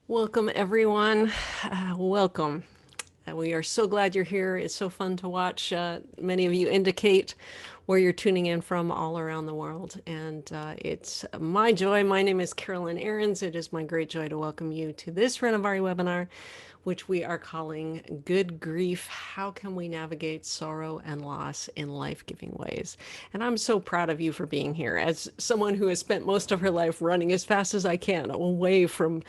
Welcome, everyone. Welcome. We are so glad you're here. It's so fun to watch. Many of you indicate where you're tuning in from all around the world. And it's my joy. My name is Carolyn Arends. It is my great joy to welcome you to this Renovari webinar, which we are calling Good Grief, How Can We Navigate Sorrow and Loss in Life-Giving Ways? And I'm so proud of you for being here. As someone who has spent most of her life running as fast as I can away from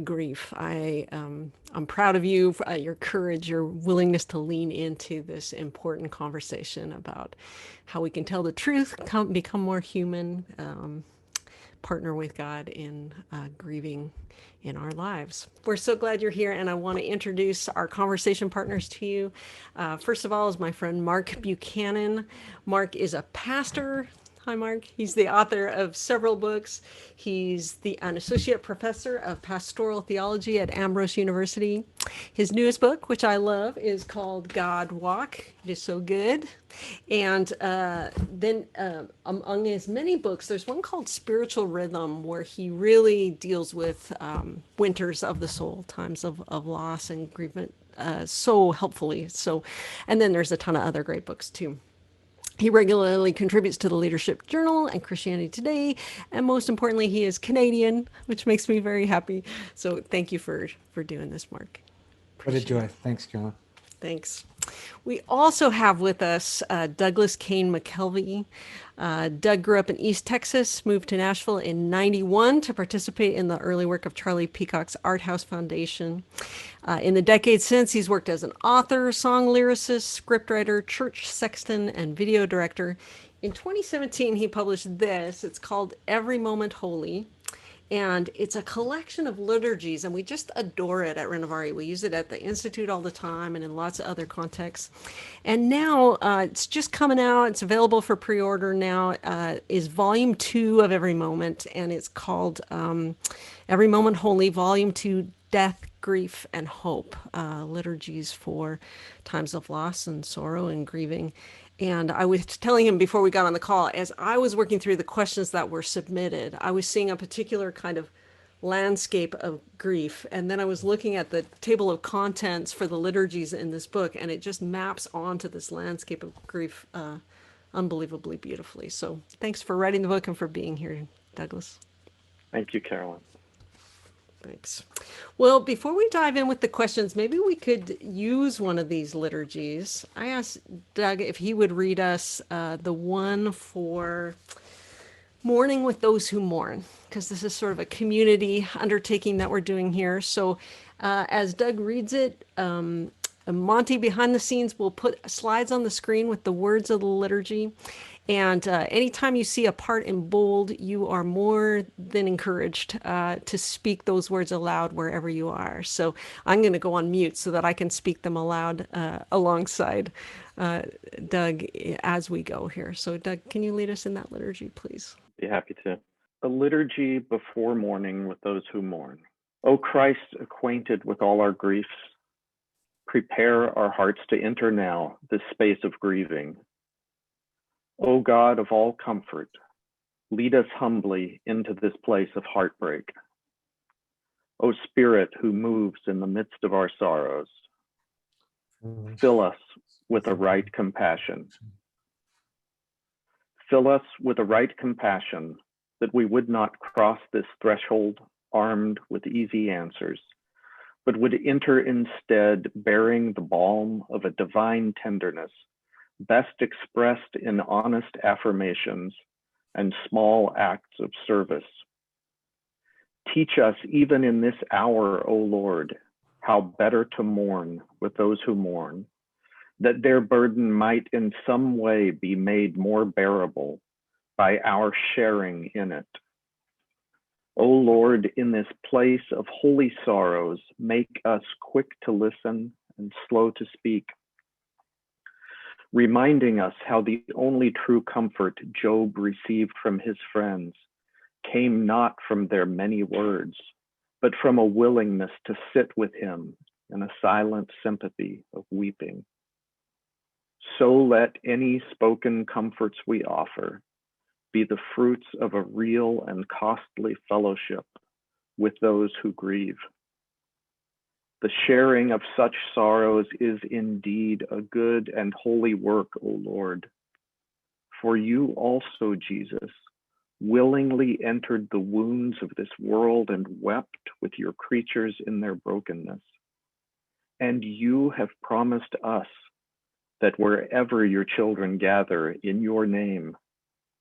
grief, I'm proud of you, your courage, your willingness to lean into this important conversation about how we can tell the truth, become more human, partner with God in grieving in our lives. We're so glad you're here, and I want to introduce our conversation partners to you. First of all is my friend Mark Buchanan. Mark is a pastor. Hi, Mark. He's the author of several books. He's an associate professor of pastoral theology at Ambrose University. His newest book, which I love, is called God Walk. It is so good. And then among his many books, there's one called Spiritual Rhythm, where he really deals with winters of the soul, times of loss and grievement, so helpfully. So, and then there's a ton of other great books too. He regularly contributes to the Leadership Journal and Christianity Today, and most importantly, he is Canadian, which makes me very happy. So, thank you for doing this, Mark. What a Appreciate joy. it. Thanks, Carolyn. Thanks. We also have with us Douglas Kane McKelvey. Doug grew up in East Texas, moved to Nashville in '91 to participate in the early work of Charlie Peacock's Art House Foundation. In the decades since, he's worked as an author, song lyricist, scriptwriter, church sexton, and video director. In 2017, he published this. It's called Every Moment Holy, and it's a collection of liturgies, and we just adore it at Renovari. We use it at the Institute all the time and in lots of other contexts. And now it's just coming out. It's available for pre-order now. Is Volume 2 of Every Moment, and it's called Every Moment Holy, Volume 2, Death, Grief, and Hope, liturgies for times of loss and sorrow and grieving. And I was telling him before we got on the call, as I was working through the questions that were submitted, I was seeing a particular kind of landscape of grief. And then I was looking at the table of contents for the liturgies in this book, and it just maps onto this landscape of grief unbelievably beautifully. So thanks for writing the book and for being here, Douglas. Thank you, Carolyn. Thanks. Well, before we dive in with the questions, maybe we could use one of these liturgies. I asked Doug if he would read us the one for mourning with those who mourn, because this is sort of a community undertaking that we're doing here. So as Doug reads it, Monty behind the scenes will put slides on the screen with the words of the liturgy. And anytime you see a part in bold, you are more than encouraged to speak those words aloud wherever you are. So I'm going to go on mute so that I can speak them aloud alongside Doug as we go here. So, Doug, can you lead us in that liturgy, please? Be happy to. A liturgy before mourning with those who mourn. O Christ, acquainted with all our griefs, prepare our hearts to enter now this space of grieving. O God of all comfort, lead us humbly into this place of heartbreak. O Spirit who moves in the midst of our sorrows, fill us with a right compassion. Fill us with a right compassion that we would not cross this threshold armed with easy answers, but would enter instead bearing the balm of a divine tenderness, best expressed in honest affirmations and small acts of service. Teach us even in this hour, O Lord, how better to mourn with those who mourn, that their burden might in some way be made more bearable by our sharing in it. O Lord, in this place of holy sorrows, make us quick to listen and slow to speak, reminding us how the only true comfort Job received from his friends came not from their many words, but from a willingness to sit with him in a silent sympathy of weeping. So let any spoken comforts we offer be the fruits of a real and costly fellowship with those who grieve. The sharing of such sorrows is indeed a good and holy work, O Lord. For you also, Jesus, willingly entered the wounds of this world and wept with your creatures in their brokenness. And you have promised us that wherever your children gather in your name,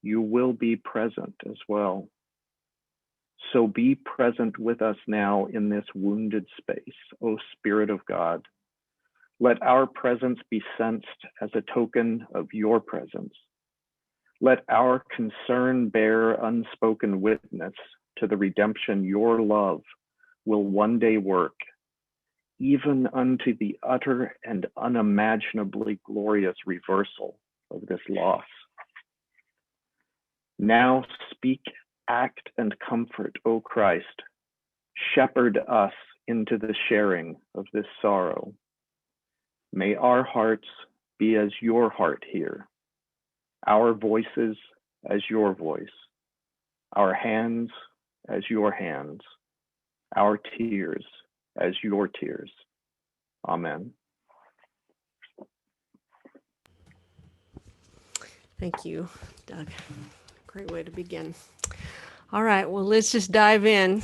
you will be present as well. So be present with us now in this wounded space, O Spirit of God. Let our presence be sensed as a token of your presence. Let our concern bear unspoken witness to the redemption your love will one day work, even unto the utter and unimaginably glorious reversal of this loss. Now speak, act, and comfort, O Christ. Shepherd us into the sharing of this sorrow. May our hearts be as your heart here, our voices as your voice, our hands as your hands, our tears as your tears. Amen. Thank you, Doug. Great way to begin. All right, well, let's just dive in.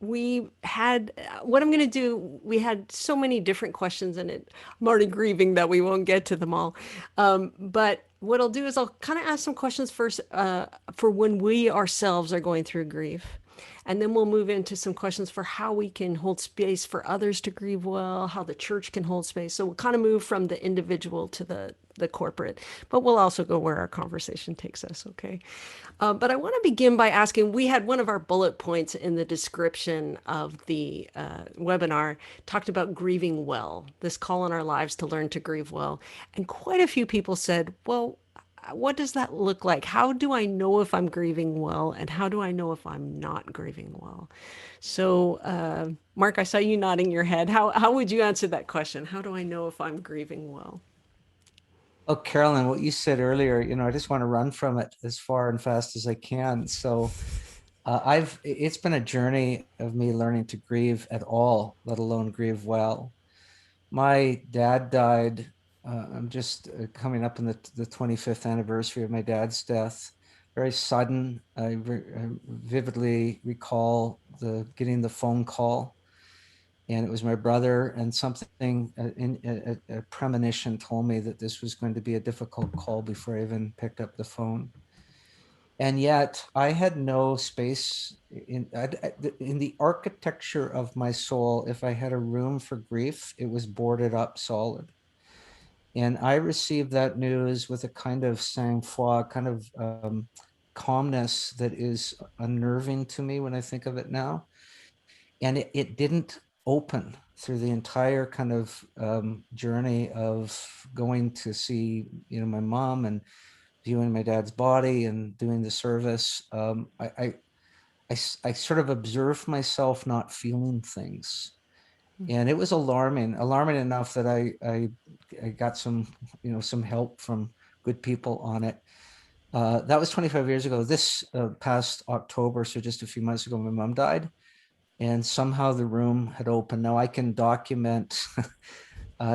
We had, what I'm going to do, we had so many different questions in it. I'm already grieving that we won't get to them all. But what I'll do is I'll kind of ask some questions first for when we ourselves are going through grief. And then we'll move into some questions for how we can hold space for others to grieve well, how the church can hold space. So we'll kind of move from the individual to the corporate, but we'll also go where our conversation takes us, okay? But I want to begin by asking, we had one of our bullet points in the description of the webinar talked about grieving well, this call in our lives to learn to grieve well. And quite a few people said, well, what does that look like? How do I know if I'm grieving well? And how do I know if I'm not grieving well? So, Mark, I saw you nodding your head. How would you answer that question? How do I know if I'm grieving well? Oh, Carolyn, what you said earlier, I just want to run from it as far and fast as I can. So it's been a journey of me learning to grieve at all, let alone grieve well. My dad died. I'm just coming up in the 25th anniversary of my dad's death. Very sudden. I vividly recall getting the phone call, and it was my brother, and something a premonition told me that this was going to be a difficult call before I even picked up the phone. And yet I had no space in the architecture of my soul. If I had a room for grief, it was boarded up solid. And I received that news with a kind of sang-froid, kind of calmness that is unnerving to me when I think of it now. And it didn't open through the entire kind of journey of going to see, my mom and viewing my dad's body and doing the service. I sort of observed myself not feeling things. And it was alarming enough that I got some help from good people on it. That was 25 years ago. This past October, so just a few months ago, my mom died, and somehow the room had opened. Now I can document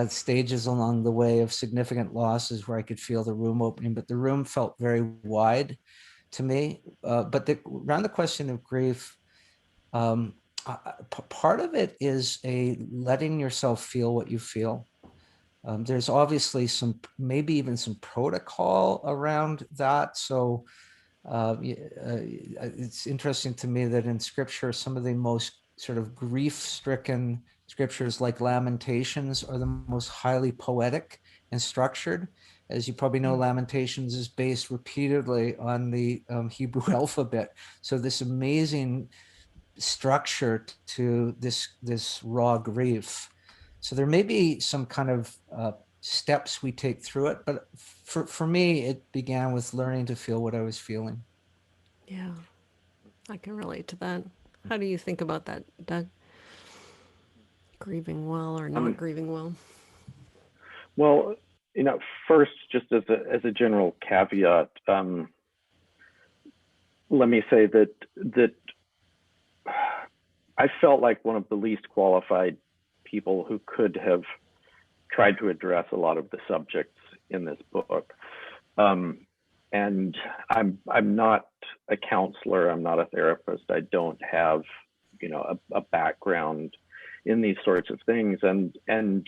stages along the way of significant losses where I could feel the room opening, but the room felt very wide to me. But around the question of grief, part of it is letting yourself feel what you feel. There's obviously maybe even some protocol around that. So it's interesting to me that in scripture, some of the most sort of grief-stricken scriptures like Lamentations are the most highly poetic and structured. As you probably know, Lamentations is based repeatedly on the Hebrew alphabet. So this amazing structure to this raw grief. So there may be some kind of steps we take through it, but for me, it began with learning to feel what I was feeling. Yeah, I can relate to that. How do you think about that, Doug? Grieving well or not grieving well? Well, first, just as a general caveat, let me say that I felt like one of the least qualified people who could have tried to address a lot of the subjects in this book. And I'm not a counselor. I'm not a therapist. I don't have, a background in these sorts of things. And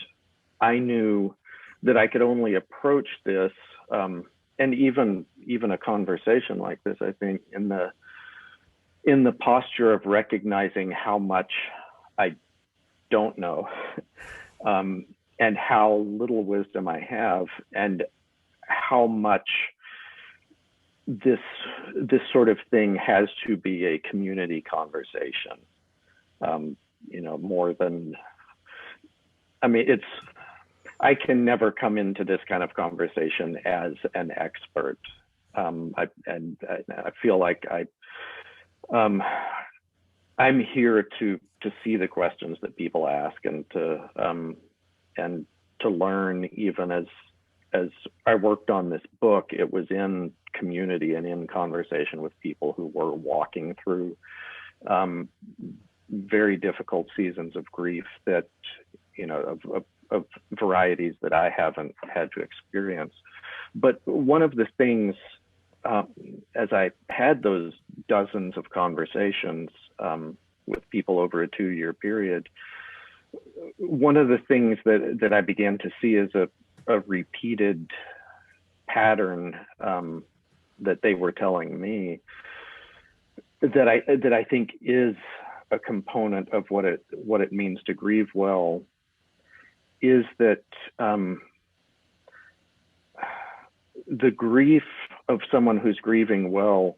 I knew that I could only approach this, and even a conversation like this, I think, in the posture of recognizing how much I don't know, and how little wisdom I have, and how much this sort of thing has to be a community conversation. More than, I can never come into this kind of conversation as an expert. I feel like I'm here to see the questions that people ask, and to learn. Even as I worked on this book, it was in community and in conversation with people who were walking through very difficult seasons of grief that, of varieties that I haven't had to experience. But one of the things, as I had those dozens of conversations with people over a 2-year period, one of the things that I began to see as a repeated pattern that they were telling me, that I think is a component of what it means to grieve well, is that the grief of someone who's grieving well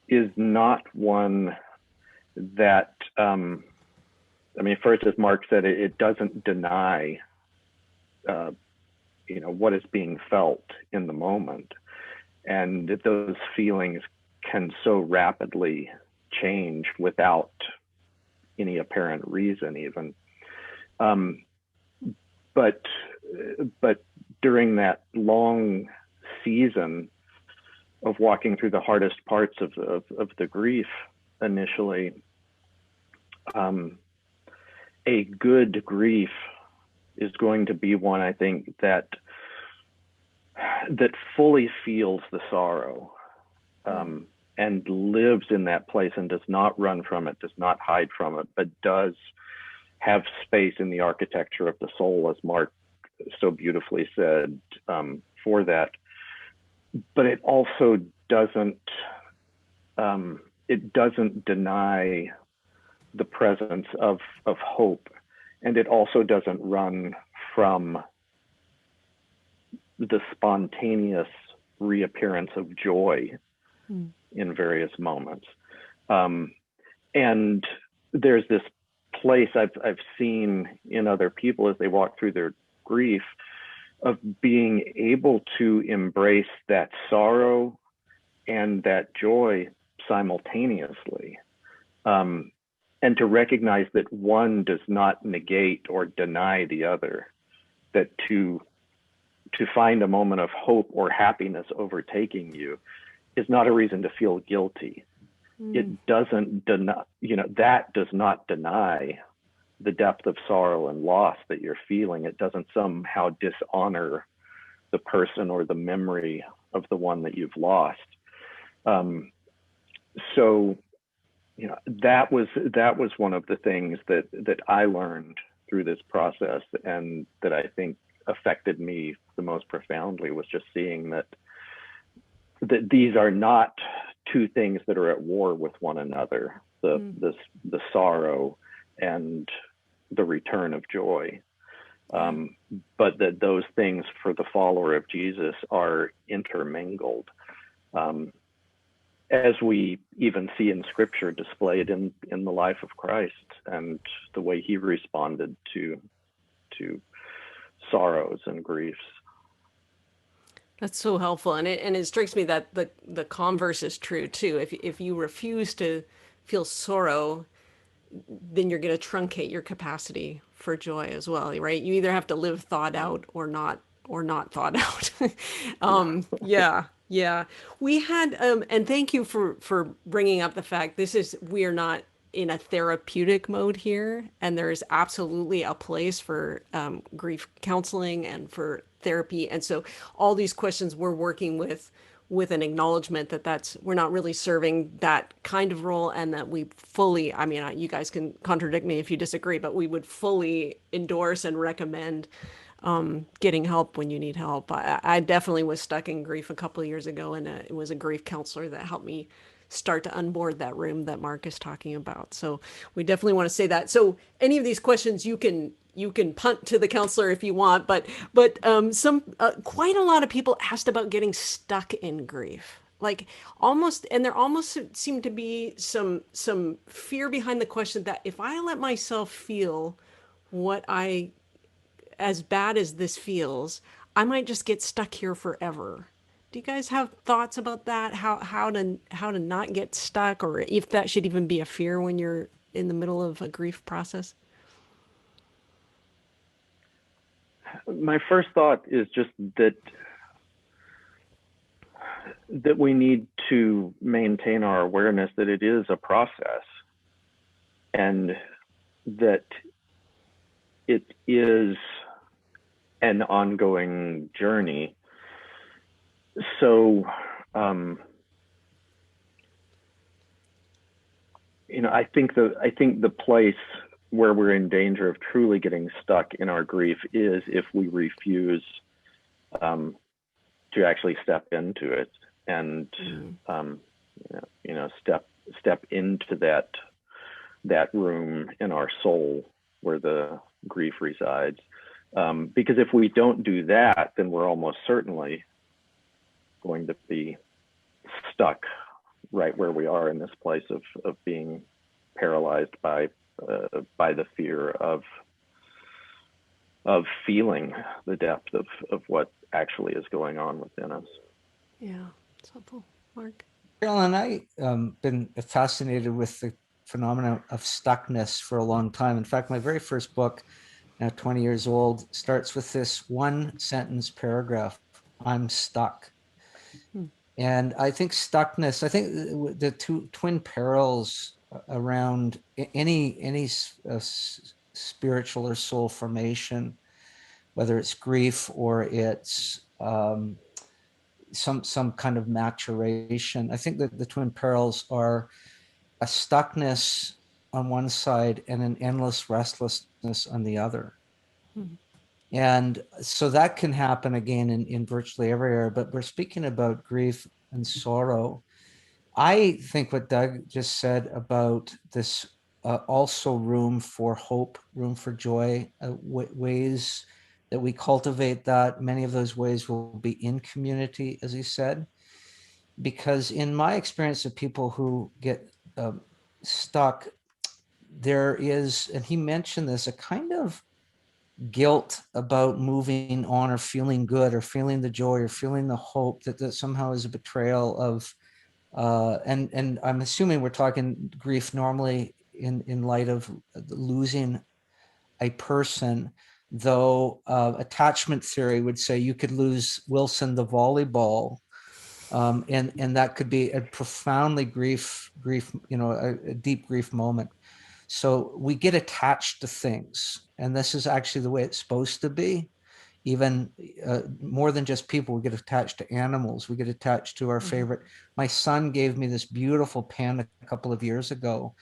is not one that, first, as Mark said, it doesn't deny, what is being felt in the moment. And that those feelings can so rapidly change without any apparent reason even. But during that long season of walking through the hardest parts of the grief initially, a good grief is going to be one, I think, that fully feels the sorrow, and lives in that place and does not run from it, does not hide from it, but does have space in the architecture of the soul, as Mark so beautifully said, for that. But it also doesn't deny the presence of hope, and it also doesn't run from the spontaneous reappearance of joy in various moments. And there's this place I've seen in other people as they walk through their grief, of being able to embrace that sorrow and that joy simultaneously, and to recognize that one does not negate or deny the other, that to find a moment of hope or happiness overtaking you is not a reason to feel guilty. It doesn't deny, that does not deny the depth of sorrow and loss that you're feeling. It doesn't somehow dishonor the person or the memory of the one that you've lost. So, that was one of the things that I learned through this process, and that I think affected me the most profoundly, was just seeing that these are not two things that are at war with one another, the sorrow and the return of joy, but that those things for the follower of Jesus are intermingled, as we even see in Scripture displayed in the life of Christ and the way he responded to sorrows and griefs. That's so helpful, and it strikes me that the converse is true too. If you refuse to feel sorrow, then you're going to truncate your capacity for joy as well, right? You either have to live thought out or not thought out. Yeah. We had, and thank you for bringing up the fact we are not in a therapeutic mode here, and there is absolutely a place for grief counseling and for therapy. And so all these questions we're working with an acknowledgement that we're not really serving that kind of role, and that we fully, I mean, you guys can contradict me if you disagree, but we would fully endorse and recommend getting help when you need help. I definitely was stuck in grief a couple of years ago, and it was a grief counselor that helped me start to unboard that room that Mark is talking about. So we definitely want to say that. So any of these questions you can punt to the counselor if you want, but some quite a lot of people asked about getting stuck in grief, like almost, and there almost seemed to be some fear behind the question that if I let myself feel what I, as bad as this feels, I might just get stuck here forever. Do you guys have thoughts about that? How to not get stuck, or if that should even be a fear when you're in the middle of a grief process? My first thought is just that we need to maintain our awareness that it is a process, and that it is an ongoing journey. So, I think the place where we're in danger of truly getting stuck in our grief is if we refuse to actually step into it and step into that room in our soul where the grief resides. Because if we don't do that, then we're almost certainly going to be stuck right where we are in this place of being paralyzed by the fear of feeling the depth of what actually is going on within us. Yeah, it's helpful. Mark? Carolyn, I've been fascinated with the phenomenon of stuckness for a long time. In fact, my very first book, now 20 years old, starts with this one sentence paragraph: I'm stuck. And I think stuckness, I think the twin perils around any spiritual or soul formation, whether it's grief or it's some kind of maturation. I think that the twin perils are a stuckness on one side and an endless restlessness on the other. And so that can happen again in virtually every area, but we're speaking about grief and sorrow. I think what Doug just said about this also room for hope, room for joy, ways that we cultivate that, many of those ways will be in community, as he said. Because in my experience of people who get stuck, there is, and he mentioned this, a kind of guilt about moving on or feeling good or feeling the joy or feeling the hope that somehow is a betrayal of and I'm assuming we're talking grief normally in light of losing a person, though attachment theory would say you could lose Wilson the volleyball, and that could be a profoundly grief, a deep grief moment. So we get attached to things, and this is actually the way it's supposed to be. Even more than just people, we get attached to animals. We get attached to our favorite. My son gave me this beautiful pen a couple of years ago,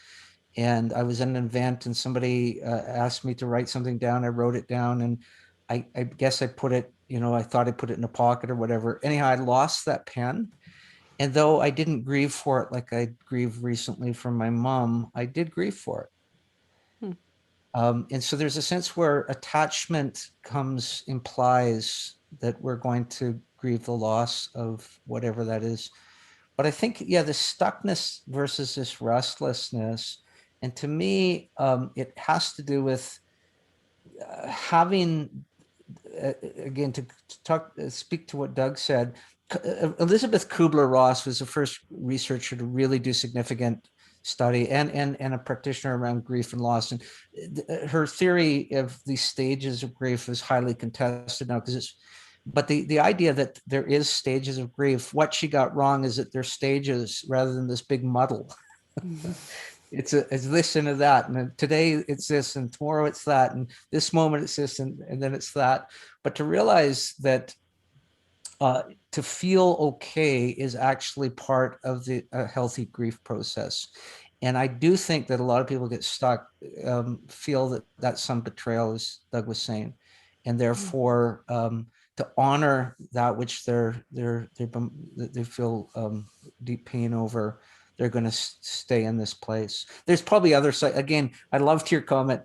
and I was at an event and somebody asked me to write something down. I wrote it down, and I guess I put it, I thought I put it in a pocket or whatever. Anyhow, I lost that pen. And though I didn't grieve for it like I grieved recently for my mom, I did grieve for it. And so there's a sense where attachment implies that we're going to grieve the loss of whatever that is. But I think, the stuckness versus this restlessness, and to me, it has to do with having, again, to speak to what Doug said. Elizabeth Kubler-Ross was the first researcher to really do significant study and a practitioner around grief and loss. And her theory of these stages of grief is highly contested now, but the idea that there is stages of grief, what she got wrong is that there's stages rather than this big muddle. it's this and that, and then today it's this, and tomorrow it's that, and this moment it's this, and then it's that. But to realize that to feel okay is actually part of the healthy grief process. And I do think that a lot of people get stuck, feel that that's some betrayal, as Doug was saying, and therefore to honor that which they feel deep pain over, they're going to stay in this place. There's probably other side. Again, I loved your comment.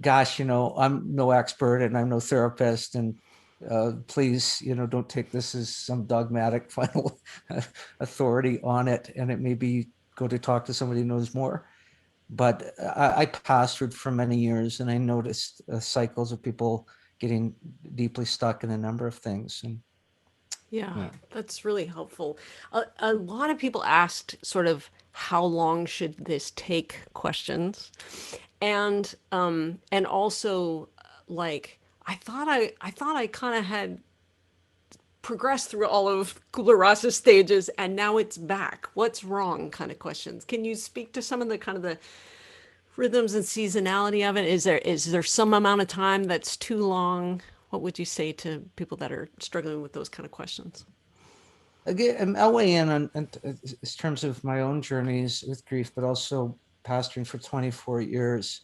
Gosh, I'm no expert and I'm no therapist, and please, don't take this as some dogmatic final authority on it. And it may be go to talk to somebody who knows more. But I pastored for many years, and I noticed cycles of people getting deeply stuck in a number of things. And Yeah, that's really helpful. A lot of people asked sort of how long should this take questions, and also like I thought I kind of had progressed through all of Kubler-Ross's stages, and now it's back. What's wrong? Kind of questions. Can you speak to some of the kind of the rhythms and seasonality of it? Is there some amount of time that's too long? What would you say to people that are struggling with those kind of questions? again, I'll weigh in on in terms of my own journeys with grief, but also pastoring for 24 years.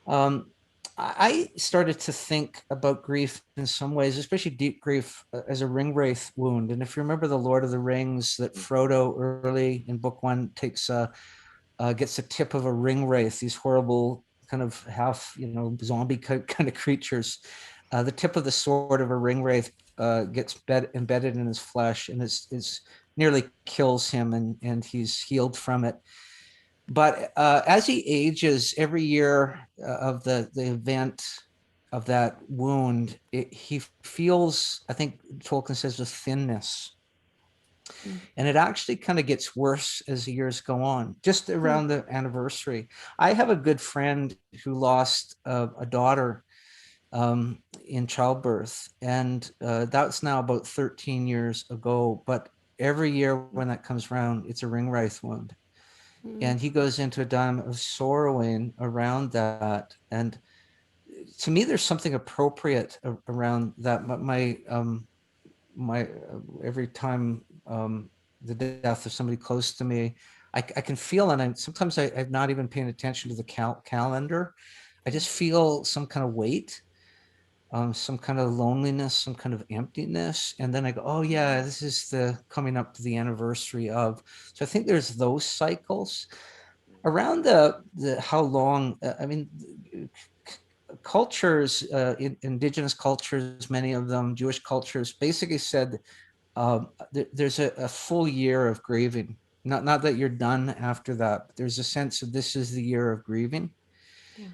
Um, I started to think about grief in some ways, especially deep grief, as a ring wraith wound. And if you remember the Lord of the Rings, that Frodo early in book one gets a tip of a ring wraith, these horrible kind of half, zombie kind of creatures. The tip of the sword of a ring wraith gets embedded in his flesh, and it's nearly kills him, and he's healed from it. But as he ages, every year of the event of that wound, he feels, I think Tolkien says, a thinness. And it actually kind of gets worse as the years go on, just around the anniversary. I have a good friend who lost a daughter in childbirth, and that's now about 13 years ago. But every year when that comes around, it's a ring wraith wound. And he goes into a time of sorrowing around that. And to me, there's something appropriate around that. My every time the death of somebody close to me, I can feel, and sometimes I'm not even paying attention to the calendar. I just feel some kind of weight, some kind of loneliness, some kind of emptiness. And then I go, oh yeah, this is the coming up to the anniversary of. So I think there's those cycles around the how long. I mean, cultures, indigenous cultures, many of them, Jewish cultures, basically said there's a full year of grieving. Not that you're done after that, but there's a sense of this is the year of grieving. Yeah.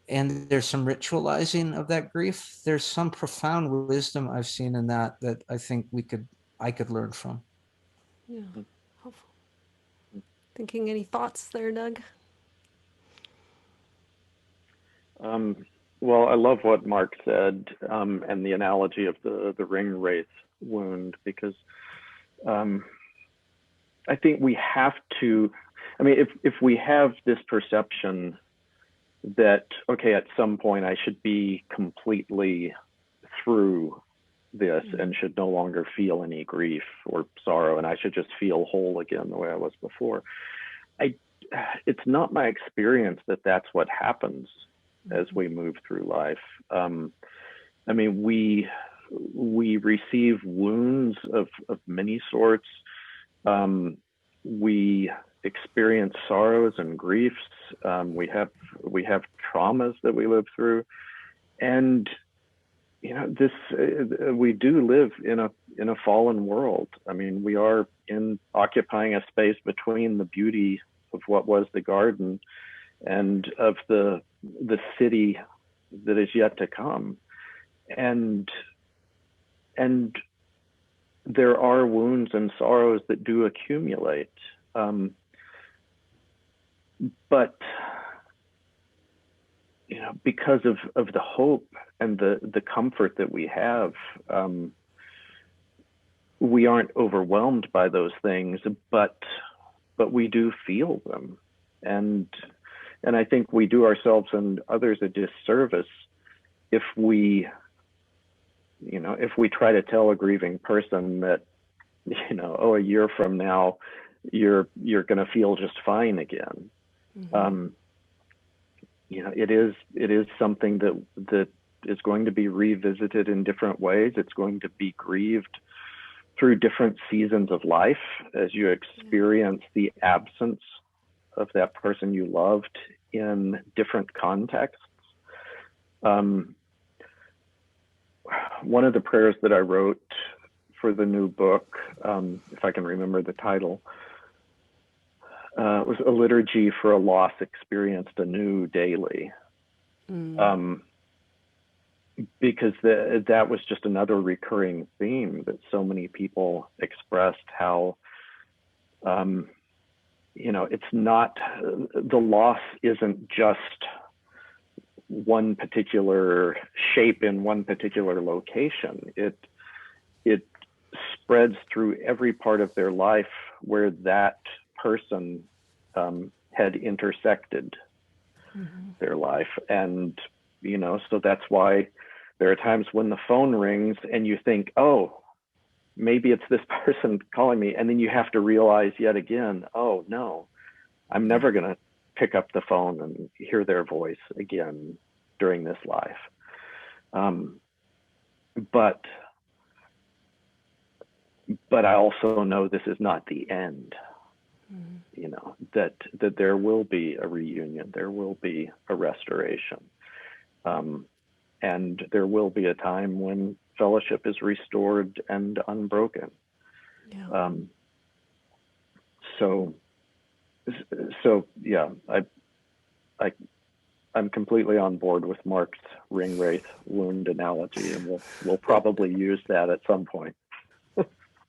And there's some ritualizing of that grief. There's some profound wisdom I've seen in that I think I could learn from. Yeah. Helpful. Thinking any thoughts there, Doug? Well, I love what Mark said, and the analogy of the ring wraith wound, because I think we have to. I mean, if we have this perception that, okay, at some point I should be completely through this and should no longer feel any grief or sorrow, and I should just feel whole again the way I was before. It's not my experience that that's what happens as we move through life. I mean, we receive wounds of many sorts. We experience sorrows and griefs. We have traumas that we live through, and we do live in a fallen world. I mean, we are occupying a space between the beauty of what was the garden and of the city that is yet to come, and there are wounds and sorrows that do accumulate, but because of the hope and the comfort that we have, we aren't overwhelmed by those things, but we do feel them. And I think we do ourselves and others a disservice if we, if we try to tell a grieving person that, oh, a year from now, you're going to feel just fine again. Mm-hmm. It is something that is going to be revisited in different ways. It's going to be grieved through different seasons of life as you experience the absence of that person you loved in different contexts. One of the prayers that I wrote for the new book, if I can remember the title, was a liturgy for a loss experienced anew daily. Because that was just another recurring theme that so many people expressed, how, it's not, the loss isn't just one particular shape in one particular location. It spreads through every part of their life where that person had intersected their life. And, so that's why there are times when the phone rings and you think, oh, maybe it's this person calling me. And then you have to realize yet again, oh no, I'm never going to pick up the phone and hear their voice again during this life. But I also know this is not the end. That there will be a reunion, there will be a restoration. And there will be a time when fellowship is restored and unbroken. Yeah. So yeah, I'm completely on board with Mark's ring wraith wound analogy, and we'll probably use that at some point.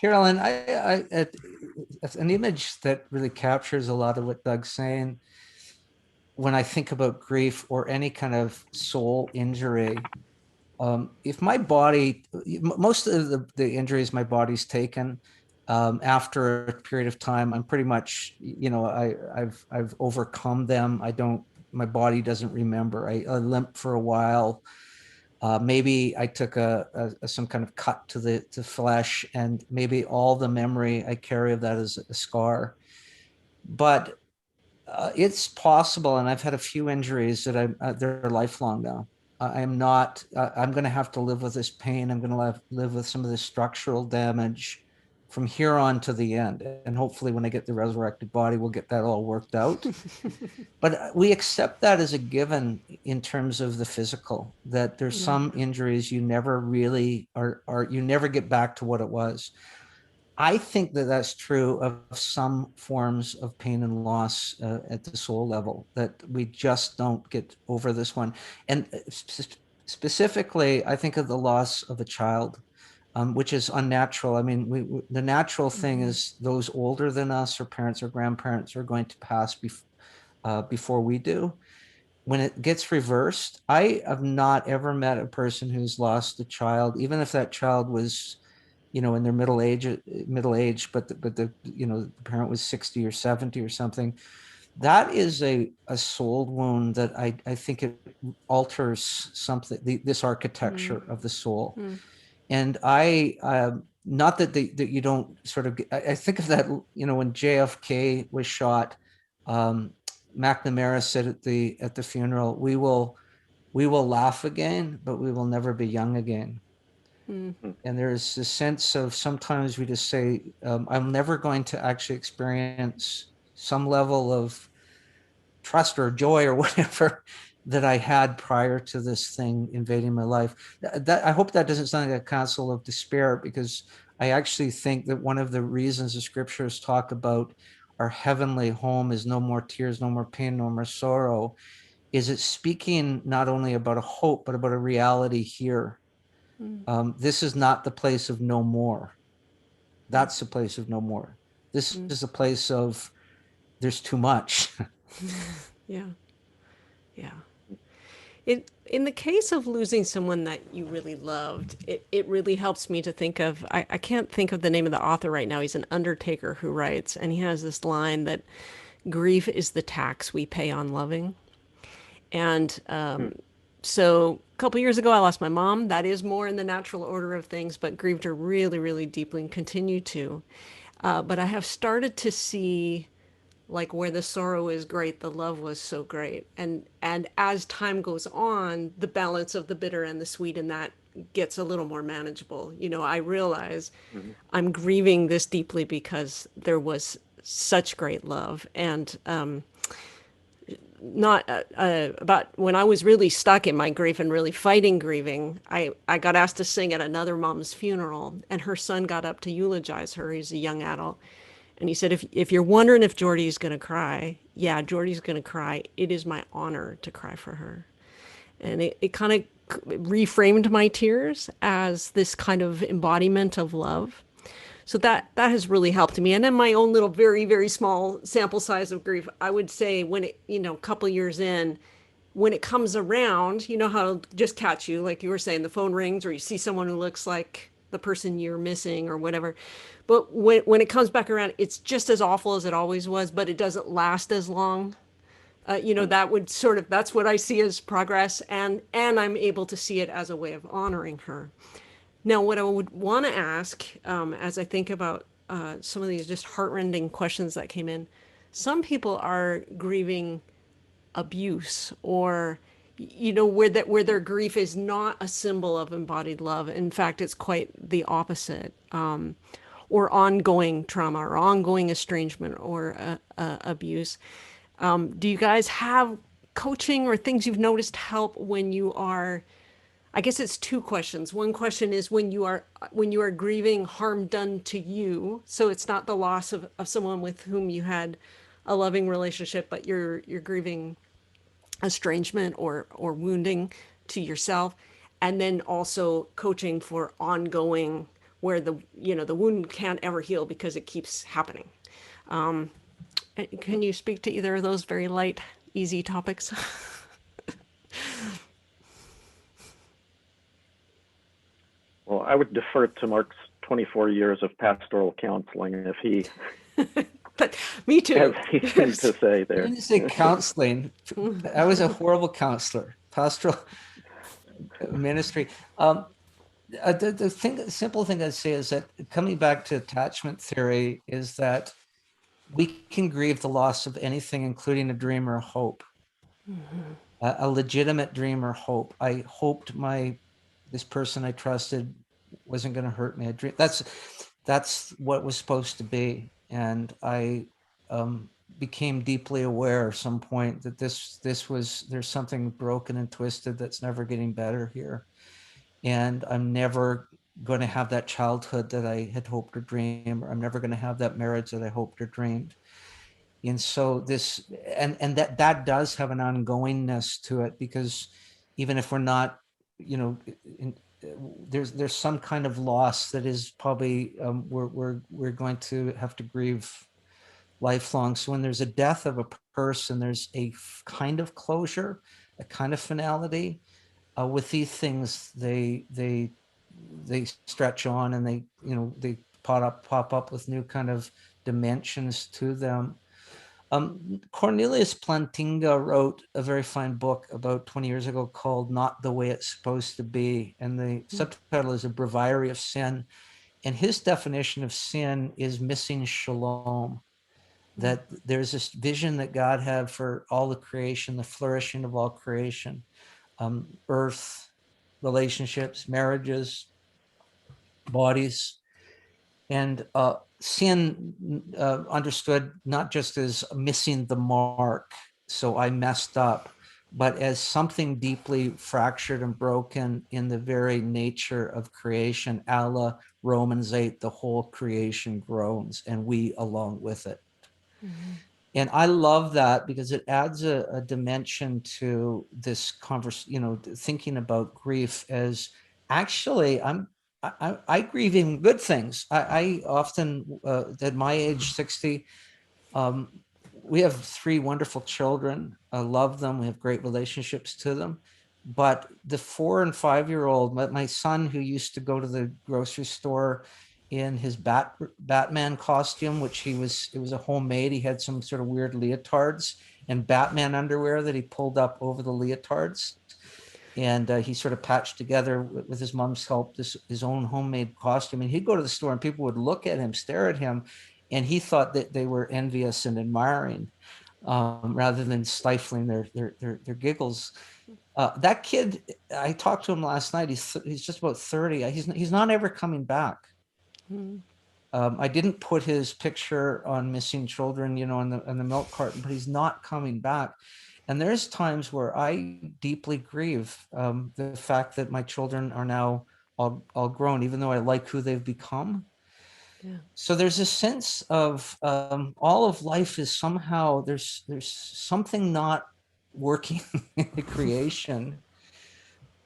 Carolyn, an image that really captures a lot of what Doug's saying when I think about grief or any kind of soul injury. If my body, most of the injuries my body's taken, after a period of time, I'm pretty much, I've overcome them. My body doesn't remember. I limp for a while. Maybe I took some kind of cut to the flesh, and maybe all the memory I carry of that is a scar. But it's possible, and I've had a few injuries that they're lifelong now. I'm going to have to live with this pain. I'm going to live with some of this structural damage from here on to the end. And hopefully when I get the resurrected body, we'll get that all worked out. But we accept that as a given in terms of the physical, that there's some injuries you never really you never get back to what it was. I think that that's true of some forms of pain and loss at the soul level, that we just don't get over this one. And specifically, I think of the loss of a child, which is unnatural. I mean, the natural thing is those older than us, or parents or grandparents, are going to pass before we do. When it gets reversed, I have not ever met a person who's lost a child, even if that child was, in their middle age, but the parent was 60 or 70 or something. That is a soul wound that I think it alters something, this architecture of the soul. And not that you don't sort of, I think of that, when JFK was shot, McNamara said at the funeral, we will laugh again, but we will never be young again. And there's a sense of, sometimes we just say, I'm never going to actually experience some level of trust or joy or whatever that I had prior to this thing invading my life. I hope that doesn't sound like a counsel of despair, because I actually think that one of the reasons the scriptures talk about our heavenly home is no more tears, no more pain, no more sorrow, is it's speaking not only about a hope, but about a reality here. This is not the place of no more. That's the place of no more. This is a place of there's too much. Yeah. In the case of losing someone that you really loved, it really helps me to think of, I can't think of the name of the author right now. He's an undertaker who writes, and he has this line that grief is the tax we pay on loving. And Hmm. so a couple years ago, I lost my mom. That is more in the natural order of things, but grieved her really, really deeply and continue to. But I have started to see like where the sorrow is great, the love was so great. And as time goes on, the balance of the bitter and the sweet in that gets a little more manageable. You know, I realize Mhm. I'm grieving this deeply because there was such great love. And not about when I was really stuck in my grief and really fighting grieving, I got asked to sing at another mom's funeral, and her son got up to eulogize her. He's a young adult. And he said, if you're wondering if Jordy's going to cry, yeah, Jordy's going to cry. It is my honor to cry for her. And it kind of reframed my tears as this kind of embodiment of love. So that has really helped me. And then my own little very, very small sample size of grief, I would say when it, you know, a couple years in, when it comes around, you know how it'll just catch you, like you were saying, the phone rings or you see someone who looks like the person you're missing or whatever. But when it comes back around, it's just as awful as it always was, but it doesn't last as long. You know, Hmm. that would sort of, that's what I see as progress. And I'm able to see it as a way of honoring her. Now, what I would want to ask, as I think about some of these just heartrending questions that came in, some people are grieving abuse, or you know, where their grief is not a symbol of embodied love. In fact, it's quite the opposite, or ongoing trauma, or ongoing estrangement, or abuse. Do you guys have coaching or things you've noticed help when you are, I guess it's two questions. One question is when you are grieving harm done to you. So it's not the loss of someone with whom you had a loving relationship, but you're grieving estrangement or wounding to yourself. And then also coaching for ongoing where the, you know, the wound can't ever heal because it keeps happening. Can you speak to either of those very light, easy topics? Well, I would defer to Mark's 24 years of pastoral counseling if he But me has too. anything to say You there. didn't say counseling. I was a horrible counselor, pastoral ministry. The simple thing I'd say is that coming back to attachment theory is that we can grieve the loss of anything, including a dream or hope, a legitimate dream or hope. I hoped this person I trusted wasn't going to hurt me. That's what was supposed to be, and I became deeply aware at some point that there's something broken and twisted that's never getting better here, and I'm never going to have that childhood that I had hoped or dreamed, or I'm never going to have that marriage that I hoped or dreamed. And so that does have an ongoingness to it, because even if we're not, you know, there's some kind of loss that is probably we're going to have to grieve lifelong. So when there's a death of a person, there's a kind of closure, a kind of finality. With these things, they stretch on, and they pop up with new kind of dimensions to them. Cornelius Plantinga wrote a very fine book about 20 years ago called Not the Way It's Supposed to Be. And the subtitle is A Breviary of Sin. And his definition of sin is missing shalom, that there's this vision that God had for all the creation, the flourishing of all creation, earth, relationships, marriages, bodies, and sin understood not just as missing the mark, so I messed up, but as something deeply fractured and broken in the very nature of creation. A la Romans 8, the whole creation groans, and we along with it. Mm-hmm. And I love that because it adds a dimension to this conversation, you know, thinking about grief as actually I grieve in good things. I often, at my age, 60, we have 3 wonderful children. I love them. We have great relationships to them. But the 4 and 5-year-old, my son, who used to go to the grocery store in his Batman costume, which it was a homemade. He had some sort of weird leotards and Batman underwear that he pulled up over the leotards. And he sort of patched together with his mom's help his own homemade costume. And he'd go to the store and people would look at him, stare at him, and he thought that they were envious and admiring, rather than stifling their giggles. That kid, I talked to him last night. He's just about 30. He's not ever coming back. Mm. I didn't put his picture on missing children, on the milk carton, but he's not coming back. And there's times where I deeply grieve the fact that my children are now all grown, even though I like who they've become. Yeah. So there's a sense of all of life is somehow there's something not working in the creation.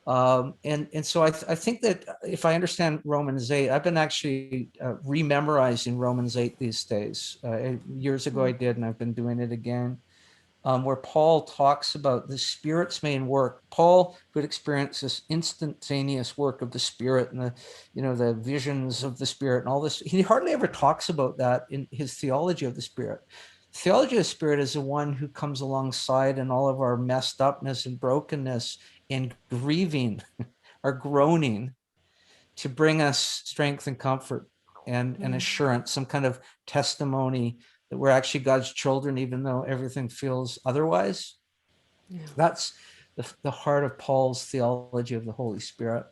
And so I think that if I understand Romans 8, I've been actually rememorizing Romans 8 these days. Years ago I did, and I've been doing it again, where Paul talks about the Spirit's main work. Paul could experience this instantaneous work of the Spirit and the visions of the Spirit and all this. He hardly ever talks about that in his theology of the Spirit. Theology of the Spirit is the one who comes alongside in all of our messed upness and brokenness and grieving or groaning to bring us strength and comfort and assurance, some kind of testimony that we're actually God's children, even though everything feels otherwise. Yeah. That's the heart of Paul's theology of the Holy Spirit.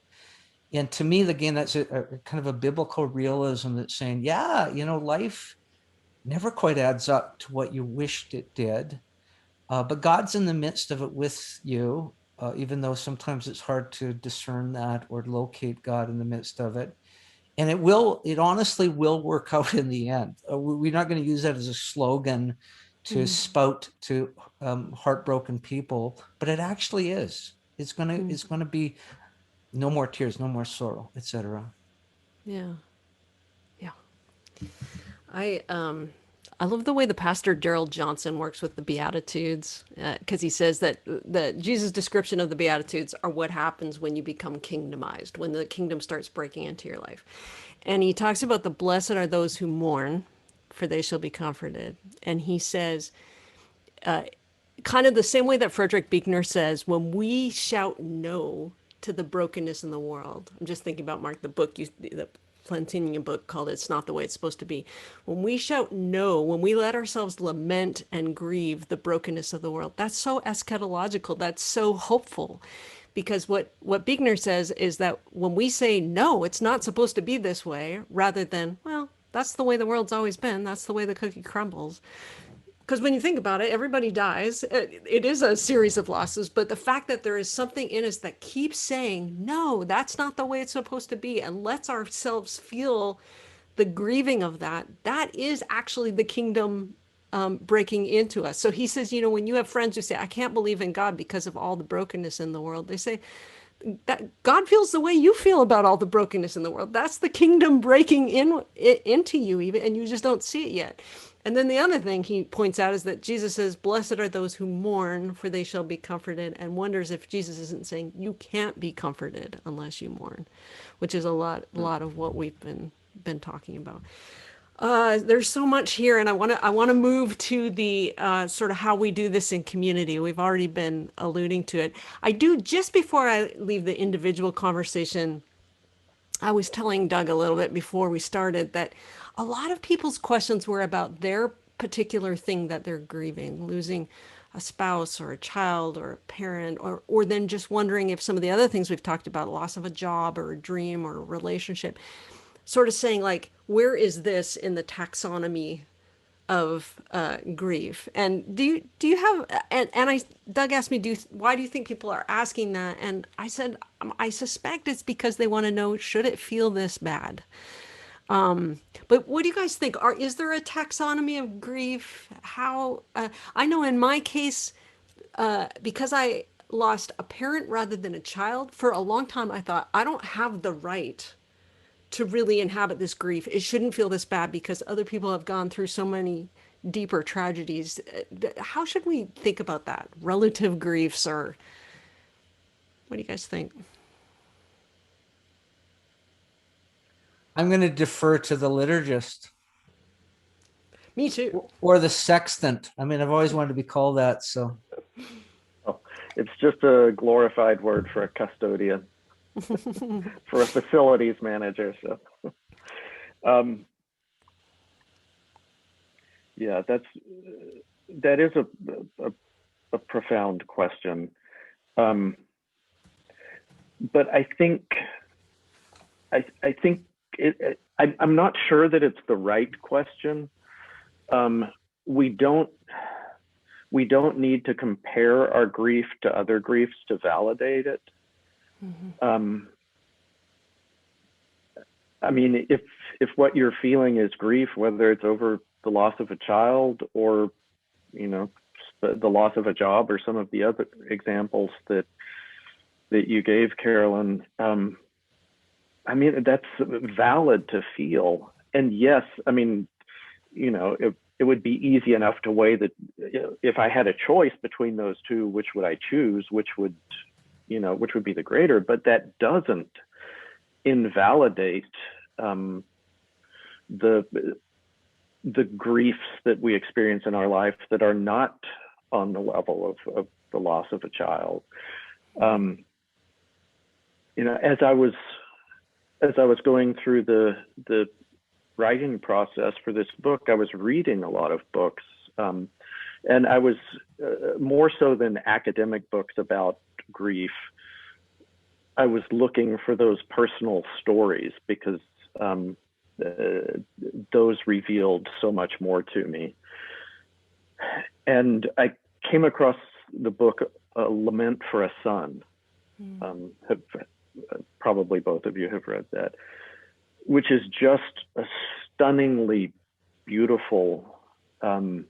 And to me, again, that's a kind of a biblical realism that's saying, yeah, life never quite adds up to what you wished it did. But God's in the midst of it with you, even though sometimes it's hard to discern that or locate God in the midst of it. And it honestly will work out in the end. We're not going to use that as a slogan to spout to heartbroken people, but it actually is. It's going to be no more tears, no more sorrow, etc. Yeah. Yeah. I love the way the pastor Gerald Johnson works with the Beatitudes, because he says that Jesus' description of the Beatitudes are what happens when you become kingdomized, when the kingdom starts breaking into your life. And he talks about the blessed are those who mourn, for they shall be comforted. And he says, kind of the same way that Frederick Buechner says, when we shout no to the brokenness in the world. I'm just thinking about Mark, the Plantinian book called It's Not the Way It's Supposed to Be. When we shout no, when we let ourselves lament and grieve the brokenness of the world, that's so eschatological, that's so hopeful. Because what Buechner says is that when we say, no, it's not supposed to be this way, rather than, well, that's the way the world's always been, that's the way the cookie crumbles. Because when you think about it, everybody dies. It is a series of losses, but the fact that there is something in us that keeps saying, no, that's not the way it's supposed to be, and lets ourselves feel the grieving of that, that is actually the kingdom breaking into us. So he says, when you have friends who say, I can't believe in God because of all the brokenness in the world, they say, that God feels the way you feel about all the brokenness in the world. That's the kingdom breaking into you, even, and you just don't see it yet. And then the other thing he points out is that Jesus says, blessed are those who mourn, for they shall be comforted, and wonders if Jesus isn't saying you can't be comforted unless you mourn, which is a lot of what we've been talking about. There's so much here, and I want to move to the sort of how we do this in community. We've already been alluding to it. I do, just before I leave the individual conversation, I was telling Doug a little bit before we started that a lot of people's questions were about their particular thing that they're grieving, losing a spouse or a child or a parent, or then just wondering if some of the other things we've talked about, loss of a job or a dream or a relationship, sort of saying like, where is this in the taxonomy of grief? And do you have, and Doug asked me, why do you think people are asking that? And I said, I suspect it's because they want to know, should it feel this bad? But what do you guys think? Is there a taxonomy of grief? How, I know in my case, because I lost a parent rather than a child, for a long time I thought, I don't have the right to really inhabit this grief. It shouldn't feel this bad because other people have gone through so many deeper tragedies. How should we think about that? Relative griefs, or what do you guys think? I'm going to defer to the liturgist Me too. or the sextant. I mean, I've always wanted to be called that. So Oh, it's just a glorified word for a custodian, for a facilities manager. So, yeah, that is a profound question. But I think I'm not sure that it's the right question. We don't need to compare our grief to other griefs to validate it. I mean, if what you're feeling is grief, whether it's over the loss of a child or, you know, the loss of a job or some of the other examples that you gave, Carolyn, I mean, that's valid to feel. And yes, I mean, you know, it would be easy enough to weigh that, if I had a choice between those two, which would I choose, which would be the greater, but that doesn't invalidate the griefs that we experience in our life that are not on the level of the loss of a child. You know, as I was going through the writing process for this book, I was reading a lot of books, and I was more so than academic books about grief, I was looking for those personal stories because those revealed so much more to me. And I came across the book Lament for a Son. Probably both of you have read that, which is just a stunningly beautiful, you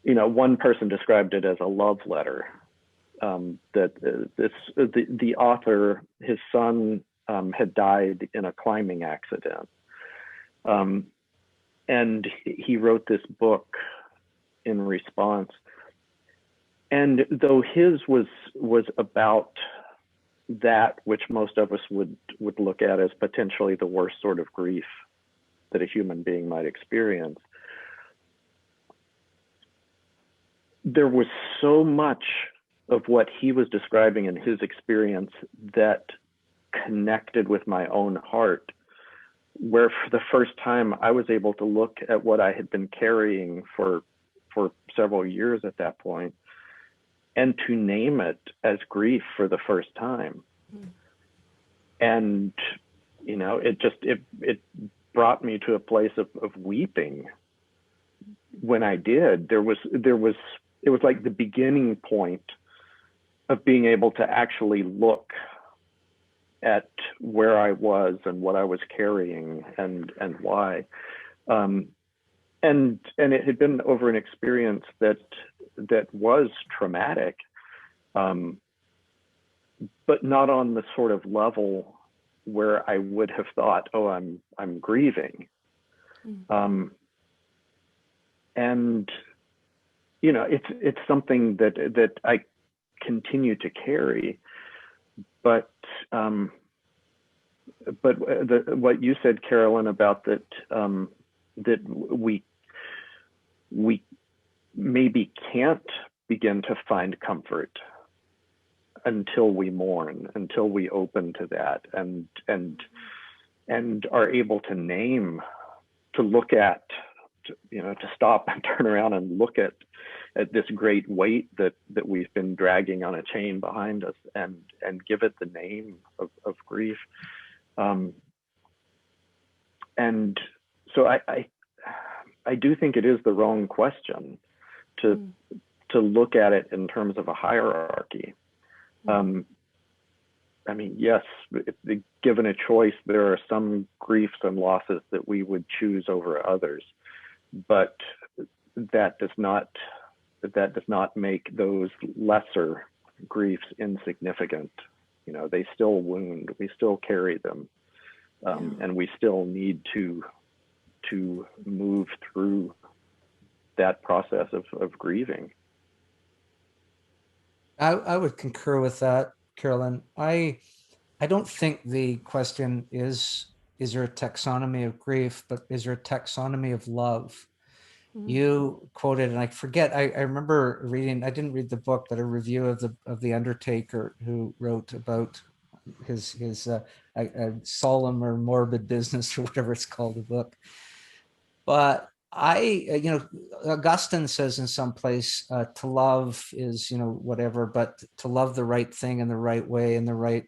know, one person described it as a love letter. That the author, his son had died in a climbing accident, and he wrote this book in response. And though his was about that which most of us would look at as potentially the worst sort of grief that a human being might experience, there was so much of what he was describing in his experience that connected with my own heart, where for the first time I was able to look at what I had been carrying for several years at that point and to name it as grief for the first time. And, you know, it brought me to a place of weeping when I did. It was like the beginning point of being able to actually look at where I was and what I was carrying and why. And it had been over an experience that was traumatic, but not on the sort of level where I would have thought, oh, I'm grieving. And you know, it's something that I continue to carry, but what you said, Carolyn, about that that we maybe can't begin to find comfort until we mourn, until we open to that and are able to name, to look at, to stop and turn around and look at this great weight that we've been dragging on a chain behind us and give it the name of grief. And so I do think it is the wrong question to look at it in terms of a hierarchy. I mean, yes, if given a choice, there are some griefs and losses that we would choose over others, but that does not make those lesser griefs insignificant. You know, they still wound, we still carry them, and we still need to move through that process of grieving. I would concur with that, Carolyn. I don't think the question is is there a taxonomy of grief, but is there a taxonomy of love? You quoted, and I forget, I remember reading, I didn't read the book, but a review of the Undertaker, who wrote about his solemn or morbid business, or whatever it's called, the book. But Augustine says in some place, to love is, whatever, but to love the right thing in the right way, in the right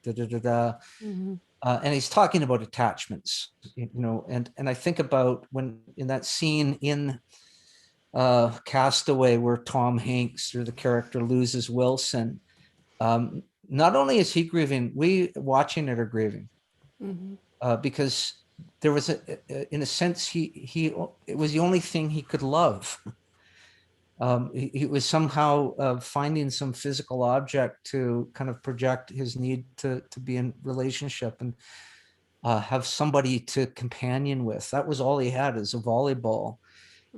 and he's talking about attachments, and I think about when in that scene in Castaway, where Tom Hanks, or the character, loses Wilson. Not only is he grieving, we watching it are grieving, because there was in a sense, it was the only thing he could love. He was somehow finding some physical object to kind of project his need to be in relationship and have somebody to companion with. That was all he had, is a volleyball.